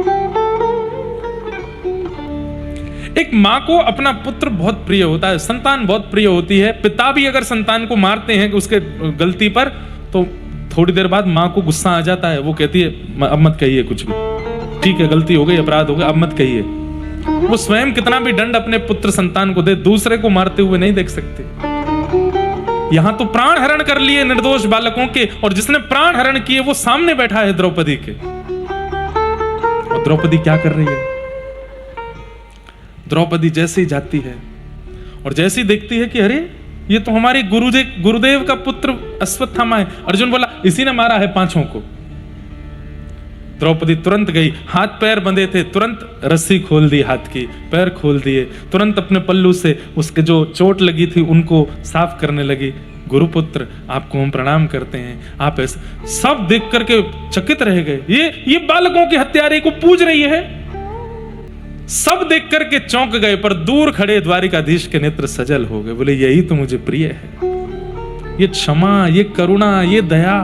S1: एक मां को अपना पुत्र बहुत प्रिय होता है, संतान बहुत प्रिय होती है। पिता भी अगर संतान को मारते हैं उसके गलती पर, तो थोड़ी देर बाद मां को गुस्सा आ जाता है। वो कहती है, अब मत कहिए कुछ भी, ठीक है गलती हो गई, अपराध हो गया, अब मत कहिए। वो स्वयं कितना भी दंड अपने पुत्र संतान को दे, दूसरे को मारते हुए नहीं देख सकते। यहां तो प्राण हरण कर लिए निर्दोष बालकों के, और जिसने प्राण हरण किए वो सामने बैठा है द्रौपदी के। और द्रौपदी क्या कर रही है? द्रौपदी जैसे ही जाती है और जैसे ही देखती है कि अरे ये तो हमारे गुरुदेव का पुत्र अश्वत्थामा है। अर्जुन बोला, इसी ने मारा है पांचों को। द्रौपदी तुरंत गई, हाथ पैर बंधे थे, तुरंत रस्सी खोल दी, हाथ की पैर खोल दिए, तुरंत अपने पल्लू से उसके जो चोट लगी थी उनको साफ करने लगी। गुरुपुत्र आपको हम प्रणाम करते हैं, आप ऐसे। सब देख करके चकित रह गए, ये बालकों के हत्यारे को पूज रही है। सब देख करके चौंक गए, पर दूर खड़े द्वारिकाधीश के नेत्र सजल हो गए। बोले, यही तो मुझे प्रिय है, ये क्षमा, ये करुणा, ये दया,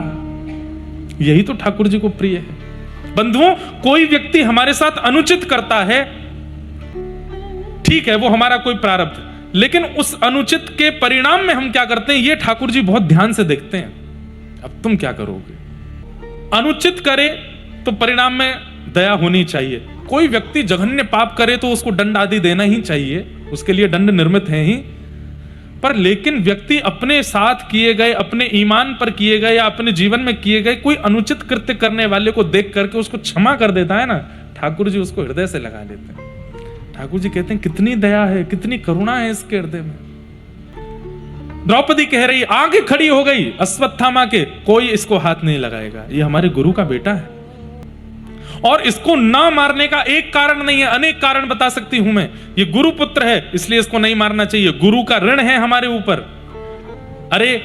S1: यही तो ठाकुर जी को प्रिय है। बंधुओं, कोई व्यक्ति हमारे साथ अनुचित करता है, ठीक है, वो हमारा कोई प्रारब्ध, लेकिन उस अनुचित के परिणाम में हम क्या करते हैं, ये ठाकुर जी बहुत ध्यान से देखते हैं। अब तुम क्या करोगे? अनुचित करे तो परिणाम में दया होनी चाहिए। कोई व्यक्ति जघन्य पाप करे तो उसको दंड आदि देना ही चाहिए, उसके लिए दंड निर्मित है ही। पर लेकिन व्यक्ति अपने साथ किए गए, अपने ईमान पर किए गए या अपने जीवन में किए गए कोई अनुचित कृत्य करने वाले को देख करके उसको क्षमा कर देता है ना, ठाकुर जी उसको हृदय से लगा लेते हैं। ठाकुर जी कहते हैं, कितनी दया है, कितनी करुणा है इसके हृदय में। द्रौपदी कह रही, आगे खड़ी हो गई अश्वत्थामा के, कोई इसको हाथ नहीं लगाएगा, ये हमारे गुरु का बेटा है। और इसको ना मारने का एक कारण नहीं है, अनेक कारण बता सकती हूं मैं। ये गुरु पुत्र है इसलिए इसको नहीं मारना चाहिए, गुरु का ऋण है हमारे ऊपर। अरे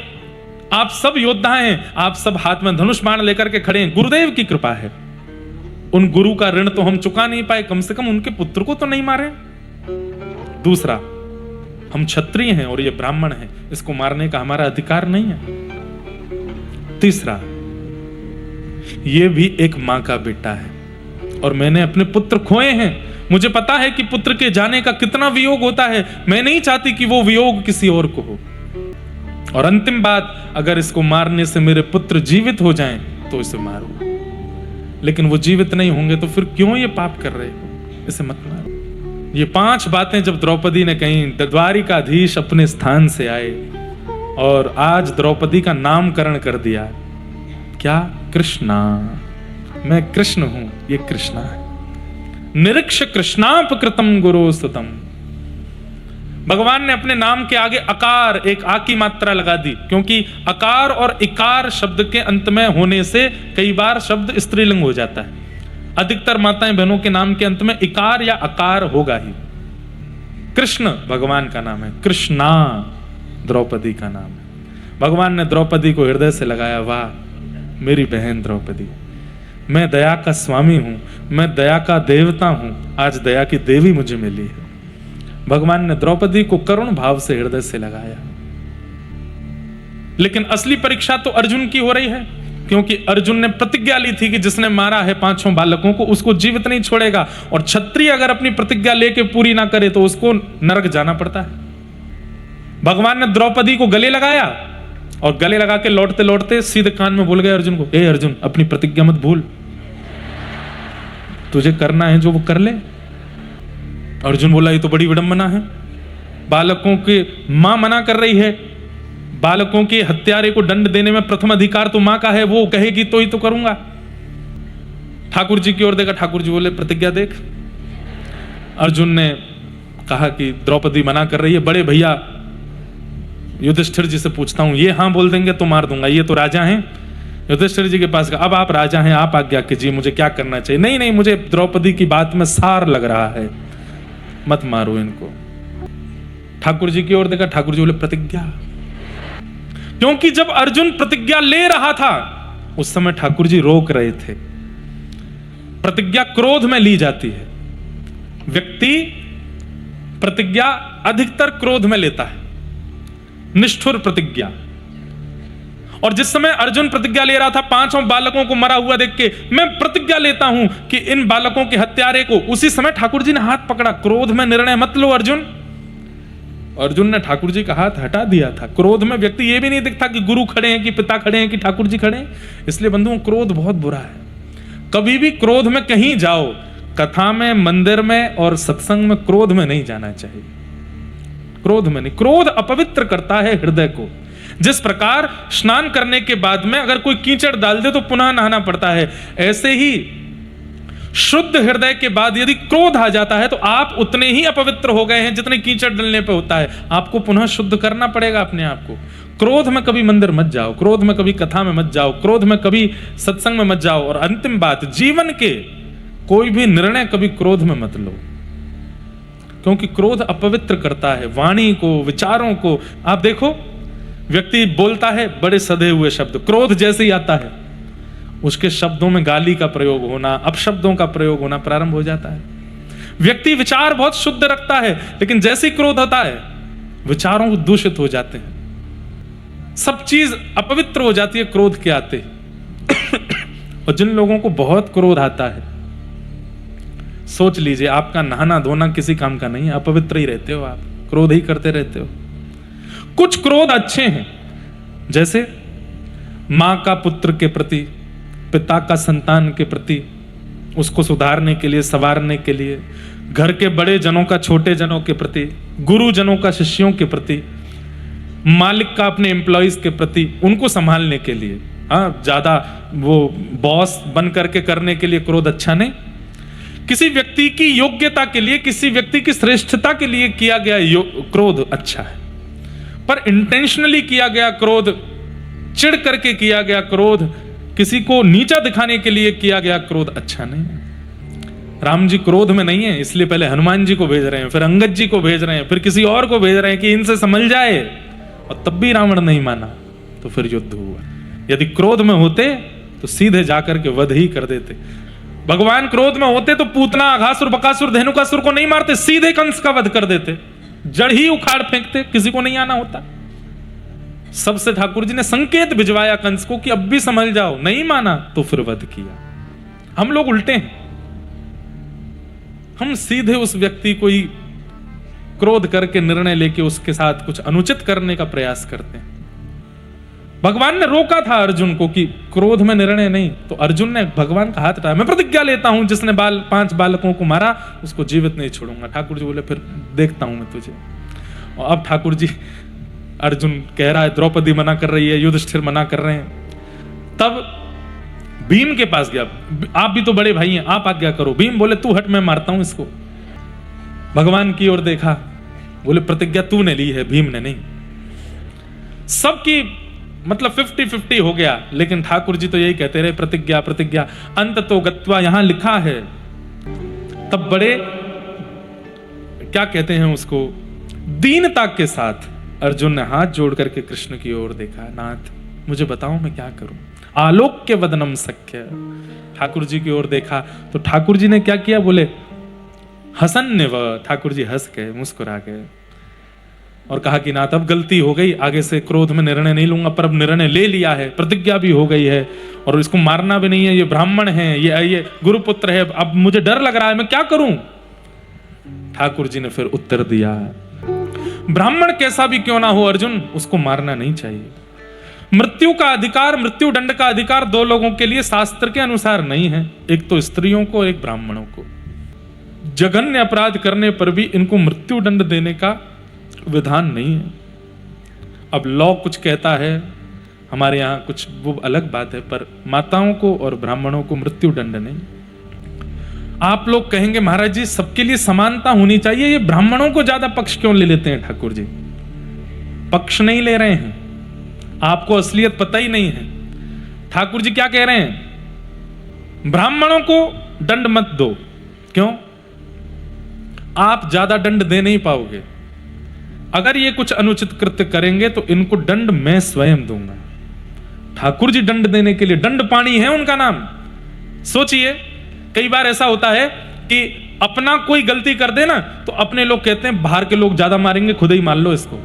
S1: आप सब योद्धा हैं, आप सब हाथ में धनुष बाण लेकर के खड़े हैं, गुरुदेव की कृपा है। उन गुरु का ऋण तो हम चुका नहीं पाए, कम से कम उनके पुत्र को तो नहीं मारे। दूसरा, हम क्षत्रिय हैं और ये ब्राह्मण है, इसको मारने का हमारा अधिकार नहीं है। तीसरा, ये भी एक मां का बेटा है और मैंने अपने पुत्र खोए हैं। मुझे पता है कि पुत्र के जाने का कितना वियोग होता है, मैं नहीं चाहती कि वो वियोग किसी और को हो। और अंतिम बात, अगर इसको मारने से मेरे पुत्र जीवित हो जाएं तो इसे मारो, लेकिन वो जीवित नहीं होंगे तो फिर क्यों ये पाप कर रहे हो, इसे मत मारो। ये 5 बातें जब द्रौपदी ने कहीं, द्वारिकाधीश अपने स्थान से आए और आज द्रौपदी का नामकरण कर दिया। क्या? कृष्णा, मैं कृष्ण हूं, ये कृष्णा है। निरीक्ष कृष्णापकृतम गुरु स्तुतम। भगवान ने अपने नाम के आगे अकार, एक आ की मात्रा लगा दी, क्योंकि अकार और इकार शब्द के अंत में होने से कई बार शब्द स्त्रीलिंग हो जाता है। अधिकतर माताएं बहनों के नाम के अंत में इकार या अकार होगा ही। कृष्ण भगवान का नाम है, कृष्णा द्रौपदी का नाम है। भगवान ने द्रौपदी को हृदय से लगाया, वाह मेरी बहन द्रौपदी, मैं दया का स्वामी हूं, मैं दया का देवता हूं, आज दया की देवी मुझे मिली है। भगवान ने द्रौपदी को करुण भाव से हृदय से लगाया। लेकिन असली परीक्षा तो अर्जुन की हो रही है, क्योंकि अर्जुन ने प्रतिज्ञा ली थी कि जिसने मारा है 5 बालकों को उसको जीवित नहीं छोड़ेगा, और क्षत्रिय अगर अपनी प्रतिज्ञा लेके पूरी ना करे तो उसको नरक जाना पड़ता है। भगवान ने द्रौपदी को गले लगाया और गले लगा के लौटते लौटते सीधे कान में बोल गए अर्जुन को, ए अर्जुन, अपनी प्रतिज्ञा मत भूल, तुझे करना है जो वो कर ले। अर्जुन बोला, ये तो बड़ी विडंबना है, बालकों के मां मना कर रही है, बालकों के हत्यारे को दंड देने में प्रथम अधिकार तो मां का है, वो कहेगी तो ही तो करूंगा। ठाकुर जी की ओर देखा, ठाकुर जी बोले, प्रतिज्ञा देख। अर्जुन ने कहा कि द्रौपदी मना कर रही है, बड़े भैया युधिष्ठिर जी से पूछता हूं, ये हां बोल देंगे तो मार दूंगा, ये तो राजा हैं। युधिष्ठिर जी के पास कहा, अब आप राजा हैं, आप आज्ञा कीजिए, मुझे क्या करना चाहिए। नहीं नहीं, मुझे द्रौपदी की बात में सार लग रहा है, मत मारो इनको। ठाकुर जी की ओर देखा, ठाकुर जी बोले, प्रतिज्ञा। क्योंकि जब अर्जुन प्रतिज्ञा ले रहा था उस समय ठाकुर जी रोक रहे थे। प्रतिज्ञा क्रोध में ली जाती है, व्यक्ति प्रतिज्ञा अधिकतर क्रोध में लेता है, निष्ठुर प्रतिज्ञा। और जिस समय अर्जुन प्रतिज्ञा ले रहा था 5 बालकों को मरा हुआ देख के, मैं प्रतिज्ञा लेता हूं कि इन बालकों के हत्यारे को, उसी समय ठाकुर जी ने हाथ पकड़ा, क्रोध में निर्णय मत लो अर्जुन। अर्जुन ने ठाकुर जी का हाथ हटा दिया था। क्रोध में व्यक्ति ये भी नहीं दिखता कि गुरु खड़े हैं, कि पिता खड़े हैं, कि ठाकुर जी खड़े हैं। इसलिए बंधुओं, क्रोध बहुत बुरा है। कभी भी क्रोध में कहीं जाओ, कथा में, मंदिर में और सत्संग में क्रोध में नहीं जाना चाहिए। क्रोध में नहीं, क्रोध अपवित्र करता है हृदय को। जिस प्रकार स्नान करने के बाद में अगर कोई कीचड़ डाल दे तो पुनः नहाना पड़ता है, ऐसे ही शुद्ध हृदय के बाद यदि क्रोध आ जाता है तो आप उतने ही अपवित्र हो गए हैं जितने कीचड़ डलने पे होता है। आपको पुनः शुद्ध करना पड़ेगा अपने आप को। क्रोध में कभी मंदिर मत जाओ, क्रोध में कभी कथा में मत जाओ, क्रोध में कभी सत्संग में मत जाओ। और अंतिम बात, जीवन के कोई भी निर्णय कभी क्रोध में मत लो, क्योंकि क्रोध अपवित्र करता है वाणी को, विचारों को। आप देखो, व्यक्ति बोलता है बड़े सधे हुए शब्द, क्रोध जैसे ही आता है उसके शब्दों में गाली का प्रयोग होना, अपशब्दों का प्रयोग होना प्रारंभ हो जाता है। व्यक्ति विचार बहुत शुद्ध रखता है, लेकिन जैसे ही क्रोध आता है विचारों को दूषित हो जाते हैं, सब चीज अपवित्र हो जाती है क्रोध के आते। और जिन लोगों को बहुत क्रोध आता है, सोच लीजिए आपका नहाना धोना किसी काम का नहीं है, अपवित्र ही रहते हो आप, क्रोध ही करते रहते हो। कुछ क्रोध अच्छे हैं, जैसे मां का पुत्र के प्रति, पिता का संतान के प्रति, उसको सुधारने के लिए, संवारने के लिए, घर के बड़े जनों का छोटे जनों के प्रति, गुरुजनों का शिष्यों के प्रति, मालिक का अपने एम्प्लॉइज के प्रति, उनको संभालने के लिए। हाँ, ज्यादा वो बॉस बन करके करने के लिए क्रोध अच्छा नहीं। किसी व्यक्ति की योग्यता के लिए, किसी व्यक्ति की श्रेष्ठता के लिए किया गया क्रोध अच्छा है, पर इंटेंशनली किया गया क्रोध, चिढ़ करके किया गया क्रोध, किसी को नीचा दिखाने के लिए किया गया क्रोध अच्छा नहीं है। राम जी क्रोध में नहीं है, इसलिए पहले हनुमान जी को भेज रहे हैं, फिर अंगद जी को भेज रहे हैं, फिर किसी और को भेज रहे हैं कि इनसे समझ जाए, और तब भी रावण नहीं माना, तो फिर युद्ध हुआ। यदि क्रोध में होते तो सीधे जाकर के वध ही कर देते। भगवान क्रोध में होते तो पूतना, अघासुर, बकासुर, धेनुकासुर को नहीं मारते, सीधे कंस का वध कर देते, जड़ ही उखाड़ फेंकते, किसी को नहीं आना होता। सबसे ठाकुर जी ने संकेत भिजवाया कंस को कि अब भी समझ जाओ, नहीं माना तो फिर वध किया। हम लोग उल्टे हैं, हम सीधे उस व्यक्ति को ही क्रोध करके निर्णय लेके उसके साथ कुछ अनुचित करने का प्रयास करते हैं। भगवान ने रोका था अर्जुन को कि क्रोध में निर्णय नहीं, तो अर्जुन ने भगवान का हाथ हटाया, मैं प्रतिज्ञा लेता हूं जिसने 5 बालकों को मारा उसको जीवित नहीं छोड़ूंगा। ठाकुर जी बोले फिर देखता हूं मैं तुझे। और अब ठाकुर जी, अर्जुन कह रहा है, द्रौपदी मना कर रही है, युधिष्ठिर मना कर रहे हैं, तब भीम के पास गया, आप भी तो बड़े भाई हैं, आप आज्ञा करो। भीम बोले तू हट, मैं मारता हूं इसको। भगवान की ओर देखा, बोले प्रतिज्ञा तूने ली है, भीम ने नहीं। सबकी मतलब 50-50 हो गया, लेकिन ठाकुर जी तो यही कहते रहे प्रतिज्ञा प्रतिज्ञा, अंत तो गत्वा यहां लिखा है। तब बड़े क्या कहते हैं उसको, दीनता के साथ अर्जुन ने हाथ जोड़ करके कृष्ण की ओर देखा, नाथ मुझे बताओ मैं क्या करूं, आलोक्य वदनम सख्य। ठाकुर जी की ओर देखा तो ठाकुर जी ने क्या किया, बोले हसन्य व, ठाकुर जी हंस गए, मुस्कुरा गए और कहा कि नाथ अब गलती हो गई, आगे से क्रोध में निर्णय नहीं लूंगा, पर अब निर्णय ले लिया है, प्रतिज्ञा भी हो गई है और इसको मारना भी नहीं है, ये ब्राह्मण है, ये गुरुपुत्र है, अब मुझे डर लग रहा है, मैं क्या करूं। ठाकुर जी ने फिर उत्तर दिया, ब्राह्मण कैसा भी क्यों ना हो अर्जुन, उसको मारना नहीं चाहिए। मृत्यु का अधिकार, मृत्यु दंड का अधिकार 2 लोगों के लिए शास्त्र के अनुसार नहीं है, एक तो स्त्रियों को, एक ब्राह्मणों को। जघन्य अपराध करने पर भी इनको मृत्यु दंड देने का विधान नहीं है। अब लॉ कुछ कहता है, हमारे यहाँ कुछ वो अलग बात है, पर माताओं को और ब्राह्मणों को मृत्यु दंड नहीं। आप लोग कहेंगे महाराज जी सबके लिए समानता होनी चाहिए, ये ब्राह्मणों को ज्यादा पक्ष क्यों ले लेते हैं। ठाकुर जी पक्ष नहीं ले रहे हैं, आपको असलियत पता ही नहीं है। ठाकुर जी क्या कह रहे हैं, ब्राह्मणों को दंड मत दो। क्यों? आप ज्यादा दंड दे नहीं पाओगे। अगर ये कुछ अनुचित कृत्य करेंगे तो इनको दंड मैं स्वयं दूंगा। ठाकुर जी दंड देने के लिए, दंड पाणी है उनका नाम। सोचिए, कई बार ऐसा होता है कि अपना कोई गलती कर दे ना, तो अपने लोग कहते हैं बाहर के लोग ज्यादा मारेंगे, खुद ही मार लो इसको,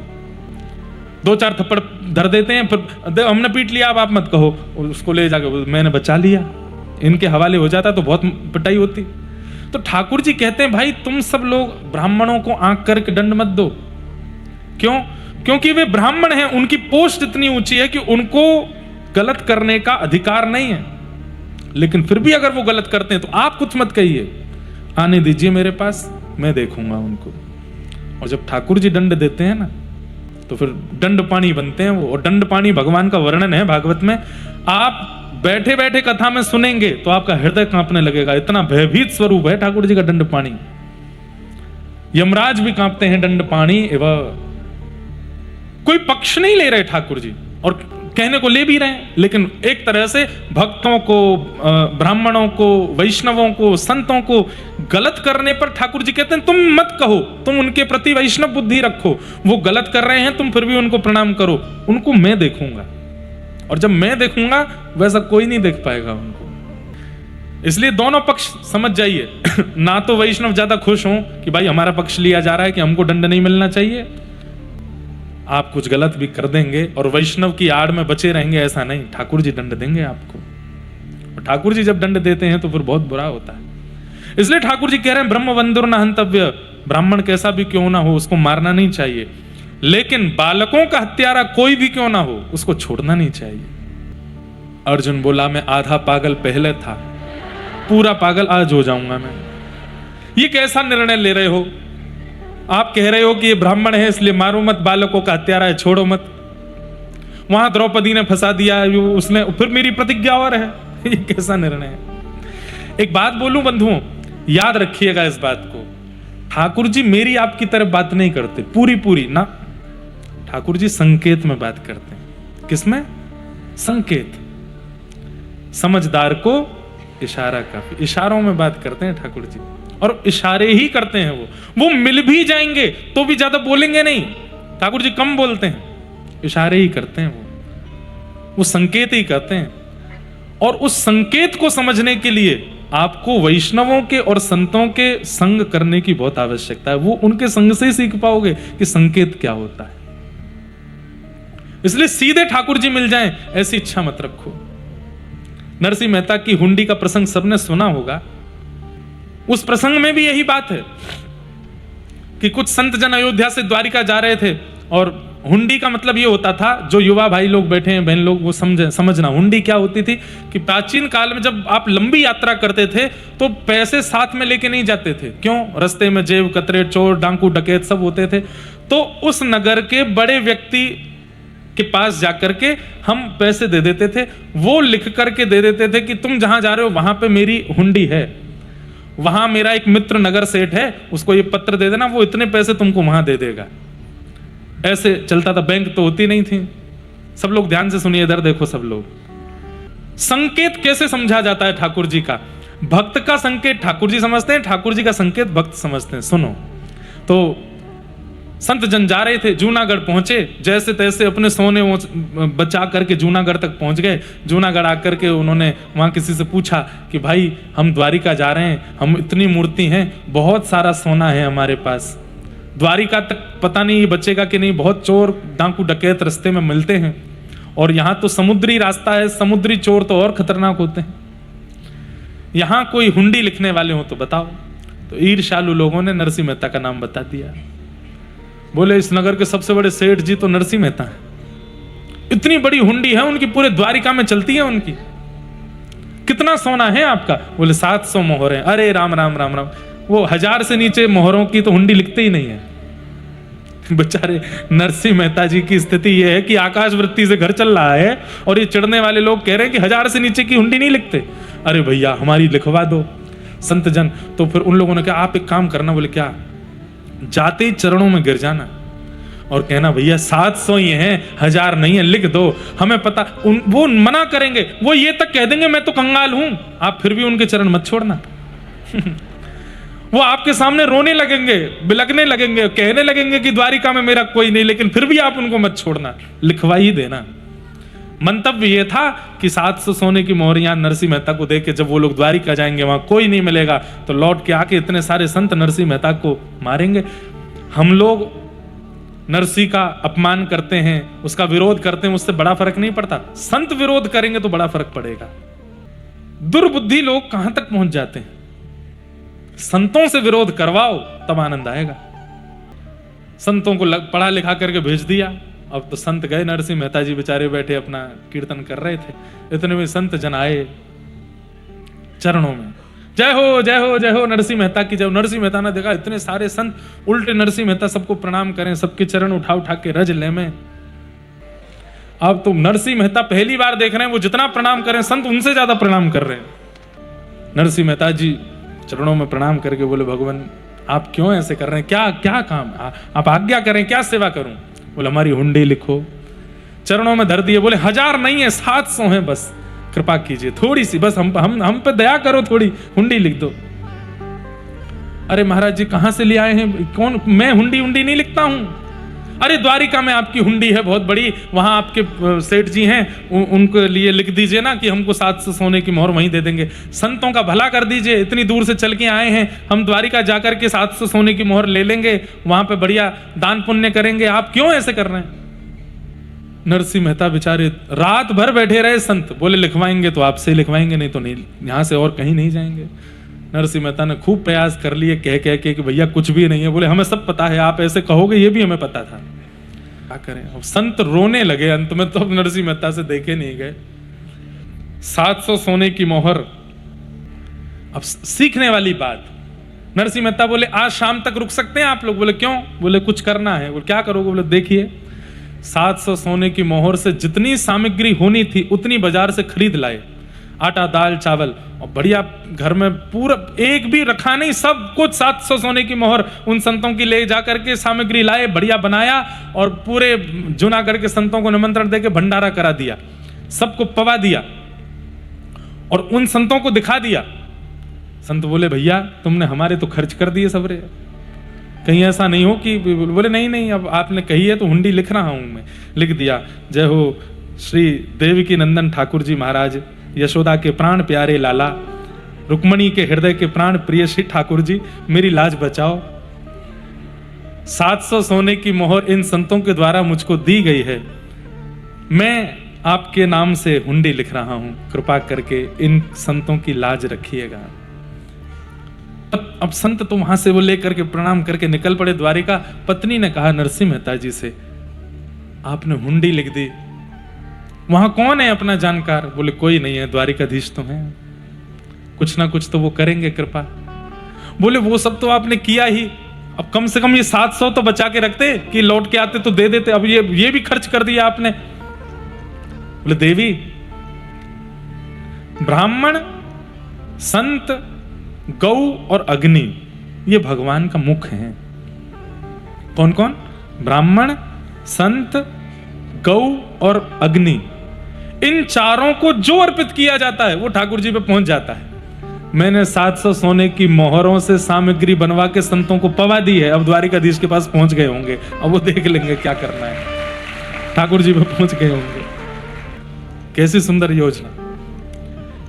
S1: 2-4 थप्पड़ धर देते हैं, फिर हमने पीट लिया, अब आप मत कहो, उसको ले जाके मैंने बचा लिया, इनके हवाले हो जाता तो बहुत पिटाई होती। तो ठाकुर जी कहते हैं भाई तुम सब लोग ब्राह्मणों को आंक करके दंड मत दो। क्यों? क्योंकि वे ब्राह्मण हैं, उनकी पोस्ट इतनी ऊंची है कि उनको गलत करने का अधिकार नहीं है। लेकिन फिर भी अगर वो गलत करते हैं तो आप कुछ मत कहिए, आने दीजिए मेरे पास, मैं देखूंगा उनको। और जब ठाकुर जी दंड देते हैं ना, तो फिर दंड पाणी बनते हैं वो। और दंड पाणी भगवान का वर्णन है भागवत में, आप बैठे बैठे कथा में सुनेंगे तो आपका हृदय कांपने लगेगा, इतना भयभीत स्वरूप है ठाकुर जी का दंड पाणी। यमराज भी कांपते हैं दंड पाणी एवं। कोई पक्ष नहीं ले रहे ठाकुर जी, और कहने को ले भी रहे हैं, लेकिन एक तरह से भक्तों को, ब्राह्मणों को, वैष्णवों को, संतों को गलत करने पर ठाकुर जी कहते हैं तुम मत कहो, तुम उनके प्रति वैष्णव बुद्धि रखो, वो गलत कर रहे हैं तुम फिर भी उनको प्रणाम करो, उनको मैं देखूंगा, और जब मैं देखूंगा वैसा कोई नहीं देख पाएगा उनको। इसलिए दोनों पक्ष समझ जाइए ना तो वैष्णव ज्यादा खुश हों कि भाई हमारा पक्ष लिया जा रहा है कि हमको दंड नहीं मिलना चाहिए, आप कुछ गलत भी कर देंगे और वैष्णव की आड़ में बचे रहेंगे, ऐसा नहीं, ठाकुर जी दंड देंगे आपको। और ठाकुर जी जब दंड देते हैं तो फिर बहुत बुरा होता है। इसलिए ठाकुर जी कह रहे हैं ब्रह्म बंधुर न हंतव्य, ब्राह्मण कैसा भी क्यों ना हो उसको मारना नहीं चाहिए, लेकिन बालकों का हत्यारा कोई भी क्यों ना हो उसको छोड़ना नहीं चाहिए। अर्जुन बोला मैं आधा पागल पहले था, पूरा पागल आज हो जाऊंगा मैं। ये कैसा निर्णय ले रहे हो? आप कह रहे हो कि ये ब्राह्मण है इसलिए मारो मत, बालकों का हत्यारा है छोड़ो मत। वहां द्रौपदी ने फंसा दिया उसने, फिर मेरी प्रतिज्ञा और है। ये कैसा निर्णय है? एक बात बोलूं बंधुओं, याद रखिएगा इस बात को, ठाकुर जी मेरी आपकी तरफ बात नहीं करते पूरी पूरी ना, ठाकुर जी संकेत में बात करते हैं। किसमें? संकेत। समझदार को इशारा काफी, इशारों में बात करते हैं ठाकुर जी, और इशारे ही करते हैं वो मिल भी जाएंगे तो भी ज्यादा बोलेंगे नहीं, ठाकुर जी कम बोलते हैं, इशारे ही करते हैं वो संकेत ही करते हैं। और उस संकेत को समझने के लिए आपको वैष्णवों के और संतों के संग करने की बहुत आवश्यकता है, वो उनके संग से ही सीख पाओगे कि संकेत क्या होता है। इसलिए सीधे ठाकुर जी मिल जाएं ऐसी इच्छा मत रखो। नरसिंह मेहता की हुंडी का प्रसंग सबने सुना होगा, उस प्रसंग में भी यही बात है कि कुछ संत जन अयोध्या से द्वारिका जा रहे थे, और हुंडी का मतलब ये होता था, जो युवा भाई लोग बैठे हैं, बहन लोग, वो समझना हुंडी क्या होती थी कि प्राचीन काल में जब आप लंबी यात्रा करते थे तो पैसे साथ में लेके नहीं जाते थे। क्यों? रास्ते में जेब कतरे, चोर, डांकू, डकैत सब होते थे, तो उस नगर के बड़े व्यक्ति के पास जाकर के हम पैसे दे देते थे, वो लिख करके दे देते थे कि तुम जहां जा रहे हो वहां पे मेरी हुंडी है, वहां मेरा एक मित्र नगर सेठ है, उसको ये पत्र दे देना, वो इतने पैसे तुमको वहां दे देगा। ऐसे चलता था, बैंक तो होती नहीं थी। सब लोग ध्यान से सुनिए, इधर देखो सब लोग, संकेत कैसे समझा जाता है ठाकुर जी का। भक्त का संकेत ठाकुर जी समझते हैं, ठाकुर जी का संकेत भक्त समझते हैं। सुनो, तो संत जन जा रहे थे, जूनागढ़ पहुंचे, जैसे तैसे अपने सोने बचा करके जूनागढ़ तक पहुंच गए। जूनागढ़ आकर के उन्होंने वहां किसी से पूछा कि भाई हम द्वारिका जा रहे हैं, हम इतनी मूर्ति हैं, बहुत सारा सोना है हमारे पास, द्वारिका तक पता नहीं बचेगा कि नहीं, बहुत चोर डाकू डकैत रास्ते में मिलते हैं, और यहाँ तो समुद्री रास्ता है, समुद्री चोर तो और खतरनाक होते हैं, यहाँ कोई हुंडी लिखने वाले हो तो बताओ। तो ईर्ष्यालु लोगों ने नरसिंह मेहता का नाम बता दिया। बोले इस नगर के सबसे बड़े सेठ जी तो नरसिंह मेहता है, इतनी बड़ी हुंडी है उनकी, पूरे द्वारिका में चलती है उनकी। कितना सोना है आपका? बोले 700 मोहर है। अरे राम राम राम राम, वो 1000 से नीचे मोहरों की तो हुंडी लिखते ही नहीं है। बेचारे नरसिंह मेहता जी की स्थिति यह है कि आकाश वृत्ति से घर चल रहा है, और ये चढ़ने वाले लोग कह रहे हैं कि 1000 से नीचे की हुंडी नहीं लिखते। अरे भैया हमारी लिखवा दो संत जन। तो फिर उन लोगों ने कहा आप एक काम करना। बोले क्या? जाते ही चरणों में गिर जाना और कहना भैया 700 ही हैं, 1000 नहीं है, लिख दो, हमें पता। वो मना करेंगे, वो ये तक कह देंगे मैं तो कंगाल हूं, आप फिर भी उनके चरण मत छोड़ना। वो आपके सामने रोने लगेंगे, बिलखने लगेंगे, कहने लगेंगे कि द्वारिका में मेरा कोई नहीं, लेकिन फिर भी आप उनको मत छोड़ना, लिखवा ही देना। मंतव्य ये था कि 700 सोने की मोहर यहाँ नरसिंह मेहता को देके जब वो लोग द्वारिका जाएंगे वहां कोई नहीं मिलेगा तो लौट के आके इतने सारे संत नरसिंह मेहता को मारेंगे। हम लोग नरसिंह का अपमान करते हैं, उसका विरोध करते हैं, उससे बड़ा फर्क नहीं पड़ता। संत विरोध करेंगे तो बड़ा फर्क पड़ेगा। दुर्बुद्धि लोग कहां तक पहुंच जाते हैं। संतों से विरोध करवाओ तब आनंद आएगा। संतों को पढ़ा लिखा करके भेज दिया, अब तो संत गए, नरसिंह मेहता जी बेचारे बैठे अपना कीर्तन कर रहे थे। इतने में संत जन आए चरणों में, जय हो जय हो जय हो नरसिंह मेहता की जय। नरसिंह मेहता ने देखा इतने सारे संत उल्टे नरसिंह मेहता सबको प्रणाम करें, सबके चरण उठा उठा के रज ले में। अब तो नरसिंह मेहता पहली बार देख रहे हैं, वो जितना प्रणाम करें संत उनसे ज्यादा प्रणाम कर रहे हैं। नरसिंह मेहता जी चरणों में प्रणाम करके बोले, भगवान आप क्यों ऐसे कर रहे हैं, क्या क्या काम, आप आज्ञा करें, क्या सेवा करूं। बोले हमारी हुंडी लिखो। चरणों में धर दिए, बोले 1000 नहीं है 700 है, बस कृपा कीजिए थोड़ी सी, बस हम पे दया करो, थोड़ी हुंडी लिख दो। अरे महाराज जी कहां से ले आए हैं, कौन, मैं हुंडी नहीं लिखता हूं। अरे द्वारिका में आपकी हुंडी है बहुत बड़ी, वहां आपके सेठ जी हैं, उनके लिए लिख दीजिए ना कि हमको 700 सोने की मोहर वहीं दे देंगे। संतों का भला कर दीजिए, इतनी दूर से चल के आए हैं, हम द्वारिका जाकर के 700 सोने की मोहर ले लेंगे, वहां पे बढ़िया दान पुण्य करेंगे, आप क्यों ऐसे कर रहे हैं। नरसिंह मेहता बेचारे रात भर बैठे रहे। संत बोले लिखवाएंगे तो आपसे लिखवाएंगे, नहीं तो नहीं, यहां से और कहीं नहीं जाएंगे। नरसिंह मेहता ने खूब प्रयास कर लिए कह कह के कि भैया कुछ भी नहीं है। बोले हमें सब पता है, आप ऐसे कहोगे ये भी हमें पता था, क्या करें। अब संत रोने लगे अंत में, तो अब नरसिंह मेहता से देखे नहीं गए। 700 सोने की मोहर। अब सीखने वाली बात, नरसिंह मेहता बोले आज शाम तक रुक सकते हैं आप लोग। बोले क्यों। बोले कुछ करना है। बोले क्या करोगे। बोले देखिए 700 सोने की मोहर से जितनी सामग्री होनी थी उतनी बाजार से खरीद लाए, आटा दाल चावल, और बढ़िया घर में पूरा एक भी रखा नहीं, सब कुछ 700 सोने की मोहर उन संतों की ले जाकर के सामग्री लाए, बढ़िया बनाया और पूरे जूनागढ़ के संतों को निमंत्रण देके भंडारा करा दिया, सबको पवा दिया और उन संतों को दिखा दिया। संत बोले भैया तुमने हमारे तो खर्च कर दिए सबरे, कहीं ऐसा नहीं हो कि। बोले नहीं अब आपने कही है तो हुंडी लिख रहा हूं मैं। लिख दिया। जय हो श्री देवकी नंदन ठाकुर जी महाराज, यशोदा के प्राण प्यारे लाला, रुक्मणी के हृदय के प्राण प्रिय श्री ठाकुर जी, मेरी लाज बचाओ। 700 सोने की मोहर इन संतों के द्वारा मुझको दी गई है, मैं आपके नाम से हुंडी लिख रहा हूं, कृपा करके इन संतों की लाज रखिएगा। अब संत तो वहां से वो लेकर के प्रणाम करके निकल पड़े द्वारिका। पत्नी ने कहा नरसिंह मेहता जी से, आपने हुंडी लिख दी, वहां कौन है अपना जानकार। बोले कोई नहीं है, द्वारिकाधीश तो हैं, कुछ ना कुछ तो वो करेंगे कृपा। बोले वो सब तो आपने किया ही, अब कम से कम ये 700 तो बचा के रखते कि लौट के आते तो दे देते, अब ये भी खर्च कर दिया आपने। बोले देवी ब्राह्मण संत गौ और अग्नि ये भगवान का मुख है। कौन कौन। ब्राह्मण संत गौ और अग्नि, इन चारों को जो अर्पित किया जाता है वो ठाकुर जी पे पहुंच जाता है। मैंने 700 सोने की मोहरों से सामग्री बनवा के संतों को पवा दी है, अब द्वारिकाधीश के पास पहुंच गए होंगे, अब वो देख लेंगे क्या करना है, ठाकुर जी पे पहुंच गए होंगे। कैसी सुंदर योजना।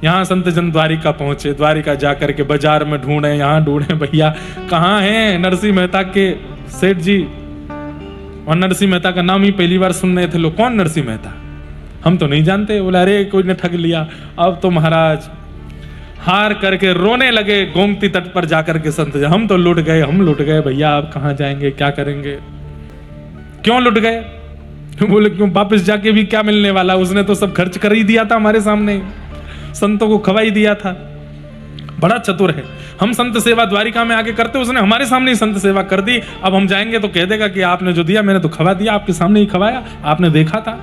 S1: यहां संत जन द्वारिका पहुंचे, द्वारिका जाकर के बाजार में ढूंढे, यहां ढूंढे, भैया कहां हैं नरसिंह मेहता के सेठ जी। और नरसिंह मेहता का नाम ही पहली बार सुन रहे थे लोग, कौन नरसिंह मेहता, हम तो नहीं जानते। बोले अरे कोई ने ठग लिया। अब तो महाराज हार करके रोने लगे गोमती तट पर जाकर के संत, हम तो लुट गए, हम लुट गए भैया, आप कहां जाएंगे, क्या करेंगे। क्यों लुट गए। बोले क्यों, वापस जाके भी क्या मिलने वाला, उसने तो सब खर्च कर ही दिया था हमारे सामने, संतों को खवा ही दिया था। बड़ा चतुर है। हम संत सेवा द्वारिका में आके करते, उसने हमारे सामने ही संत सेवा कर दी। अब हम जाएंगे तो कह देगा कि आपने जो दिया मैंने तो खवा दिया, आपके सामने ही खवाया, आपने देखा था।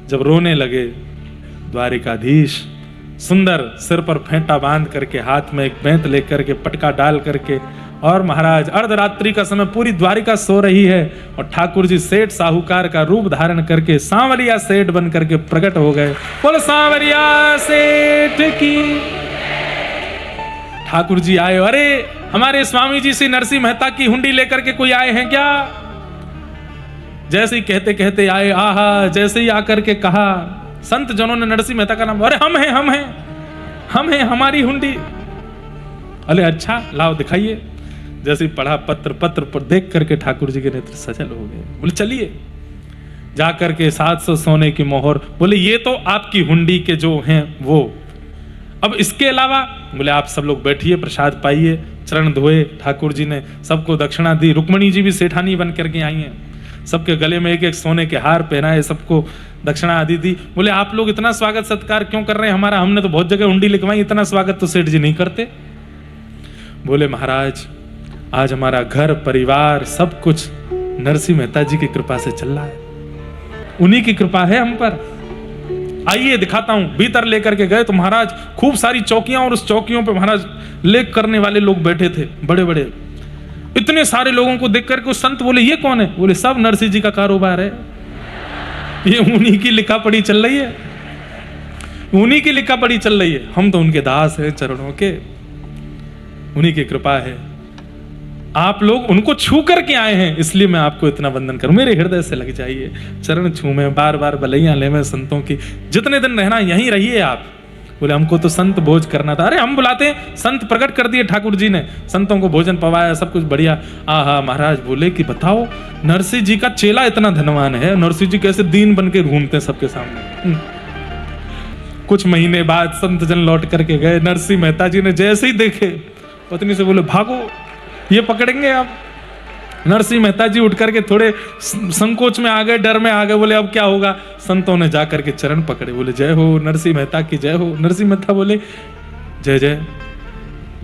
S1: जब रोने लगे द्वारिकाधीश, सुंदर सिर पर फेंटा बांध करके, हाथ में एक बेंत लेकर के, पटका डाल करके, और महाराज अर्धरात्रि का समय, पूरी द्वारिका सो रही है और ठाकुर जी सेठ साहूकार का रूप धारण करके सांवरिया सेठ बन करके प्रकट हो गए। बोलो सांवरिया सेठ की। ठाकुर जी आए, अरे हमारे स्वामी जी श्री नरसिंह मेहता की हुंडी लेकर के कोई आए हैं क्या। जैसे ही कहते कहते आए, आहा, जैसे ही आकर के कहा संत जनों ने नरसिंह मेहता का नाम, अरे हम हैं, हमारी हुंडी। अरे अच्छा लाओ दिखाइए। जैसे ही पढ़ा पत्र पर देख करके ठाकुर जी के नेत्र सजल हो गए। बोले चलिए, जाकर के 700 सोने की मोहर, बोले ये तो आपकी हुंडी के जो हैं वो, अब इसके अलावा, बोले आप सब लोग बैठिए, प्रसाद पाइए, चरण धोए। ठाकुर जी ने सबको दक्षिणा दी। रुक्मणी जी भी सेठानी बन करके आई हैं, सबके गले में एक एक सोने के हार पहनाए, सबको दक्षिणा आदि दी। बोले आप लोग इतना स्वागत सत्कार क्यों कर रहे हैं हमारा? हमने तो बहुत जगह हुंडी लिखवाई, इतना स्वागत तो सेठ जी नहीं करते। बोले महाराज आज हमारा घर परिवार सब कुछ नरसिंह मेहता जी की कृपा से चल रहा है, उन्हीं की कृपा है हम पर। आइए दिखाता हूं। भीतर लेकर के गए तो महाराज खूब सारी चौकियां, और उस चौकियों पे महाराज लेख करने वाले लोग बैठे थे, बड़े बड़े। इतने सारे लोगों को देख करके उस संत बोले ये कौन है? बोले सब नरसिंह जी का कारोबार है, ये उन्हीं की लिखा पढ़ी चल रही है, उन्हीं की लिखा पढ़ी चल रही है। हम तो उनके दास हैं चरणों के, उन्हीं की कृपा है। आप लोग उनको छू करके आए हैं, इसलिए मैं आपको इतना वंदन करूं। मेरे हृदय से लग जाइए, चरण छूमे, बार बार बलैयां ले में संतों की। जितने दिन रहना यहीं रहिए आप। बोले हमको तो संत भोज करना था। अरे हम बुलाते हैं, संत प्रकट कर दिए ठाकुर जी ने, संतों को भोजन पवाया, सब कुछ बढ़िया। आहा, महाराज बोले कि बताओ नरसिंह जी का चेला इतना धनवान है, नरसिंह जी कैसे दीन बन के घूमते हैं सबके सामने। कुछ महीने बाद संत जन लौट करके गए। नरसिंह मेहता जी ने जैसे ही देखे, पत्नी से बोले भागो, ये पकड़ेंगे आप। नरसिंह मेहता जी उठ करके थोड़े संकोच में आ गए, डर में आ गए। बोले अब क्या होगा? संतों ने जाकर के चरण पकड़े, बोले जय हो नरसिंह मेहता की जय हो। नरसिंह मेहता बोले जय जय,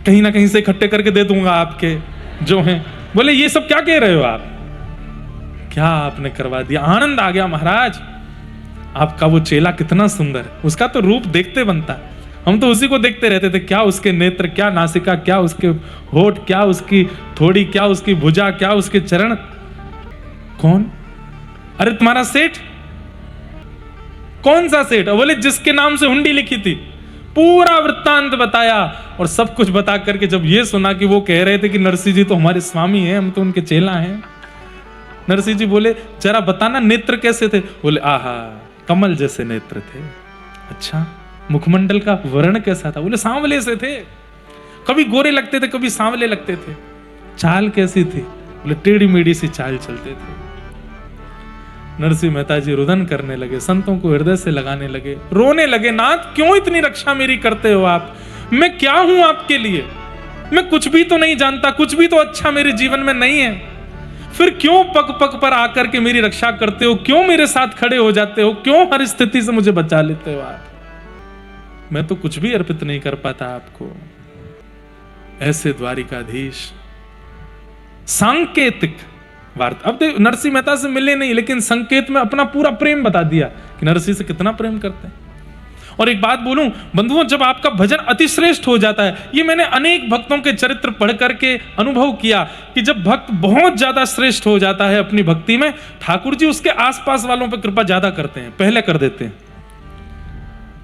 S1: कहीं ना कहीं से इकट्ठे करके दे दूंगा आपके जो हैं। बोले ये सब क्या कह रहे हो आप? क्या आपने करवा दिया? आनंद आ गया महाराज, आपका वो चेला कितना सुंदर है, उसका तो रूप देखते बनता है। हम तो उसी को देखते रहते थे, क्या उसके नेत्र, क्या नासिका, क्या उसके होठ, क्या उसकी थोड़ी, क्या उसकी भुजा, क्या उसके चरण। कौन? अरे तुम्हारा सेठ। कौन सा सेठ? बोले जिसके नाम से हुंडी लिखी थी। पूरा वृत्तांत बताया, और सब कुछ बता करके जब ये सुना कि वो कह रहे थे कि नरसिंह जी तो हमारे स्वामी हैं, हम तो उनके चेला हैं। नरसिंह जी बोले जरा बताना नेत्र कैसे थे? बोले आहा, कमल जैसे नेत्र थे। अच्छा, मुखमंडल का वर्ण कैसा था? बोले सांवले से थे, कभी गोरे लगते थे, कभी सांवले लगते थे। चाल कैसी थी? बोले टेढ़ी मेढ़ी सी चाल चलते थे। नरसिंह मेहता जी रुदन करने लगे, संतों को हृदय से लगाने लगे, रोने लगे। नाथ क्यों इतनी रक्षा मेरी करते हो आप? मैं क्या हूं आपके लिए? मैं कुछ भी तो नहीं जानता, कुछ भी तो अच्छा मेरे जीवन में नहीं है, फिर क्यों पग पग पर आकर के मेरी रक्षा करते हो? क्यों मेरे साथ खड़े हो जाते हो? क्यों हर स्थिति से मुझे बचा लेते हो आप? मैं तो कुछ भी अर्पित नहीं कर पाता आपको। ऐसे द्वारिकाधीश सांकेतिक वार्ता। अब देखो नरसिंह मेहता से मिले नहीं, लेकिन संकेत में अपना पूरा प्रेम बता दिया कि नरसिंह से कितना प्रेम करते हैं। और एक बात बोलूं बंधुओं, जब आपका भजन अतिश्रेष्ठ हो जाता है, ये मैंने अनेक भक्तों के चरित्र पढ़ करके अनुभव किया कि जब भक्त बहुत ज्यादा श्रेष्ठ हो जाता है अपनी भक्ति में, ठाकुर जी उसके आसपास वालों पर कृपा ज्यादा करते हैं, पहले कर देते हैं,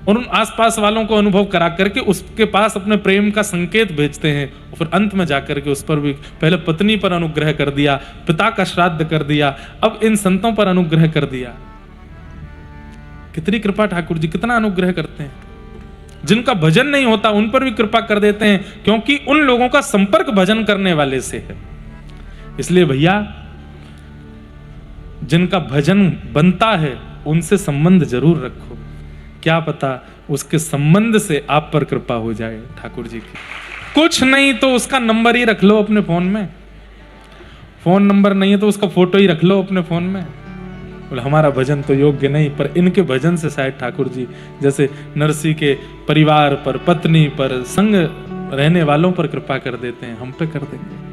S1: और उन आसपास वालों को अनुभव करा करके उसके पास अपने प्रेम का संकेत भेजते हैं। और फिर अंत में जाकर के उस पर भी पहले पत्नी पर अनुग्रह कर दिया, पिता का श्राद्ध कर दिया, अब इन संतों पर अनुग्रह कर दिया। कितनी कृपा ठाकुर जी, कितना अनुग्रह करते हैं। जिनका भजन नहीं होता उन पर भी कृपा कर देते हैं, क्योंकि उन लोगों का संपर्क भजन करने वाले से है। इसलिए भैया, जिनका भजन बनता है उनसे संबंध जरूर रखो, क्या पता उसके संबंध से आप पर कृपा हो जाए ठाकुर जी की। कुछ नहीं तो उसका नंबर ही रख लो अपने फोन में, फोन नंबर नहीं है तो उसका फोटो ही रख लो अपने फोन में। बोले हमारा भजन तो योग्य नहीं, पर इनके भजन से शायद ठाकुर जी जैसे नरसिंह के परिवार पर, पत्नी पर, संग रहने वालों पर कृपा कर देते हैं, हम पे कर देंगे।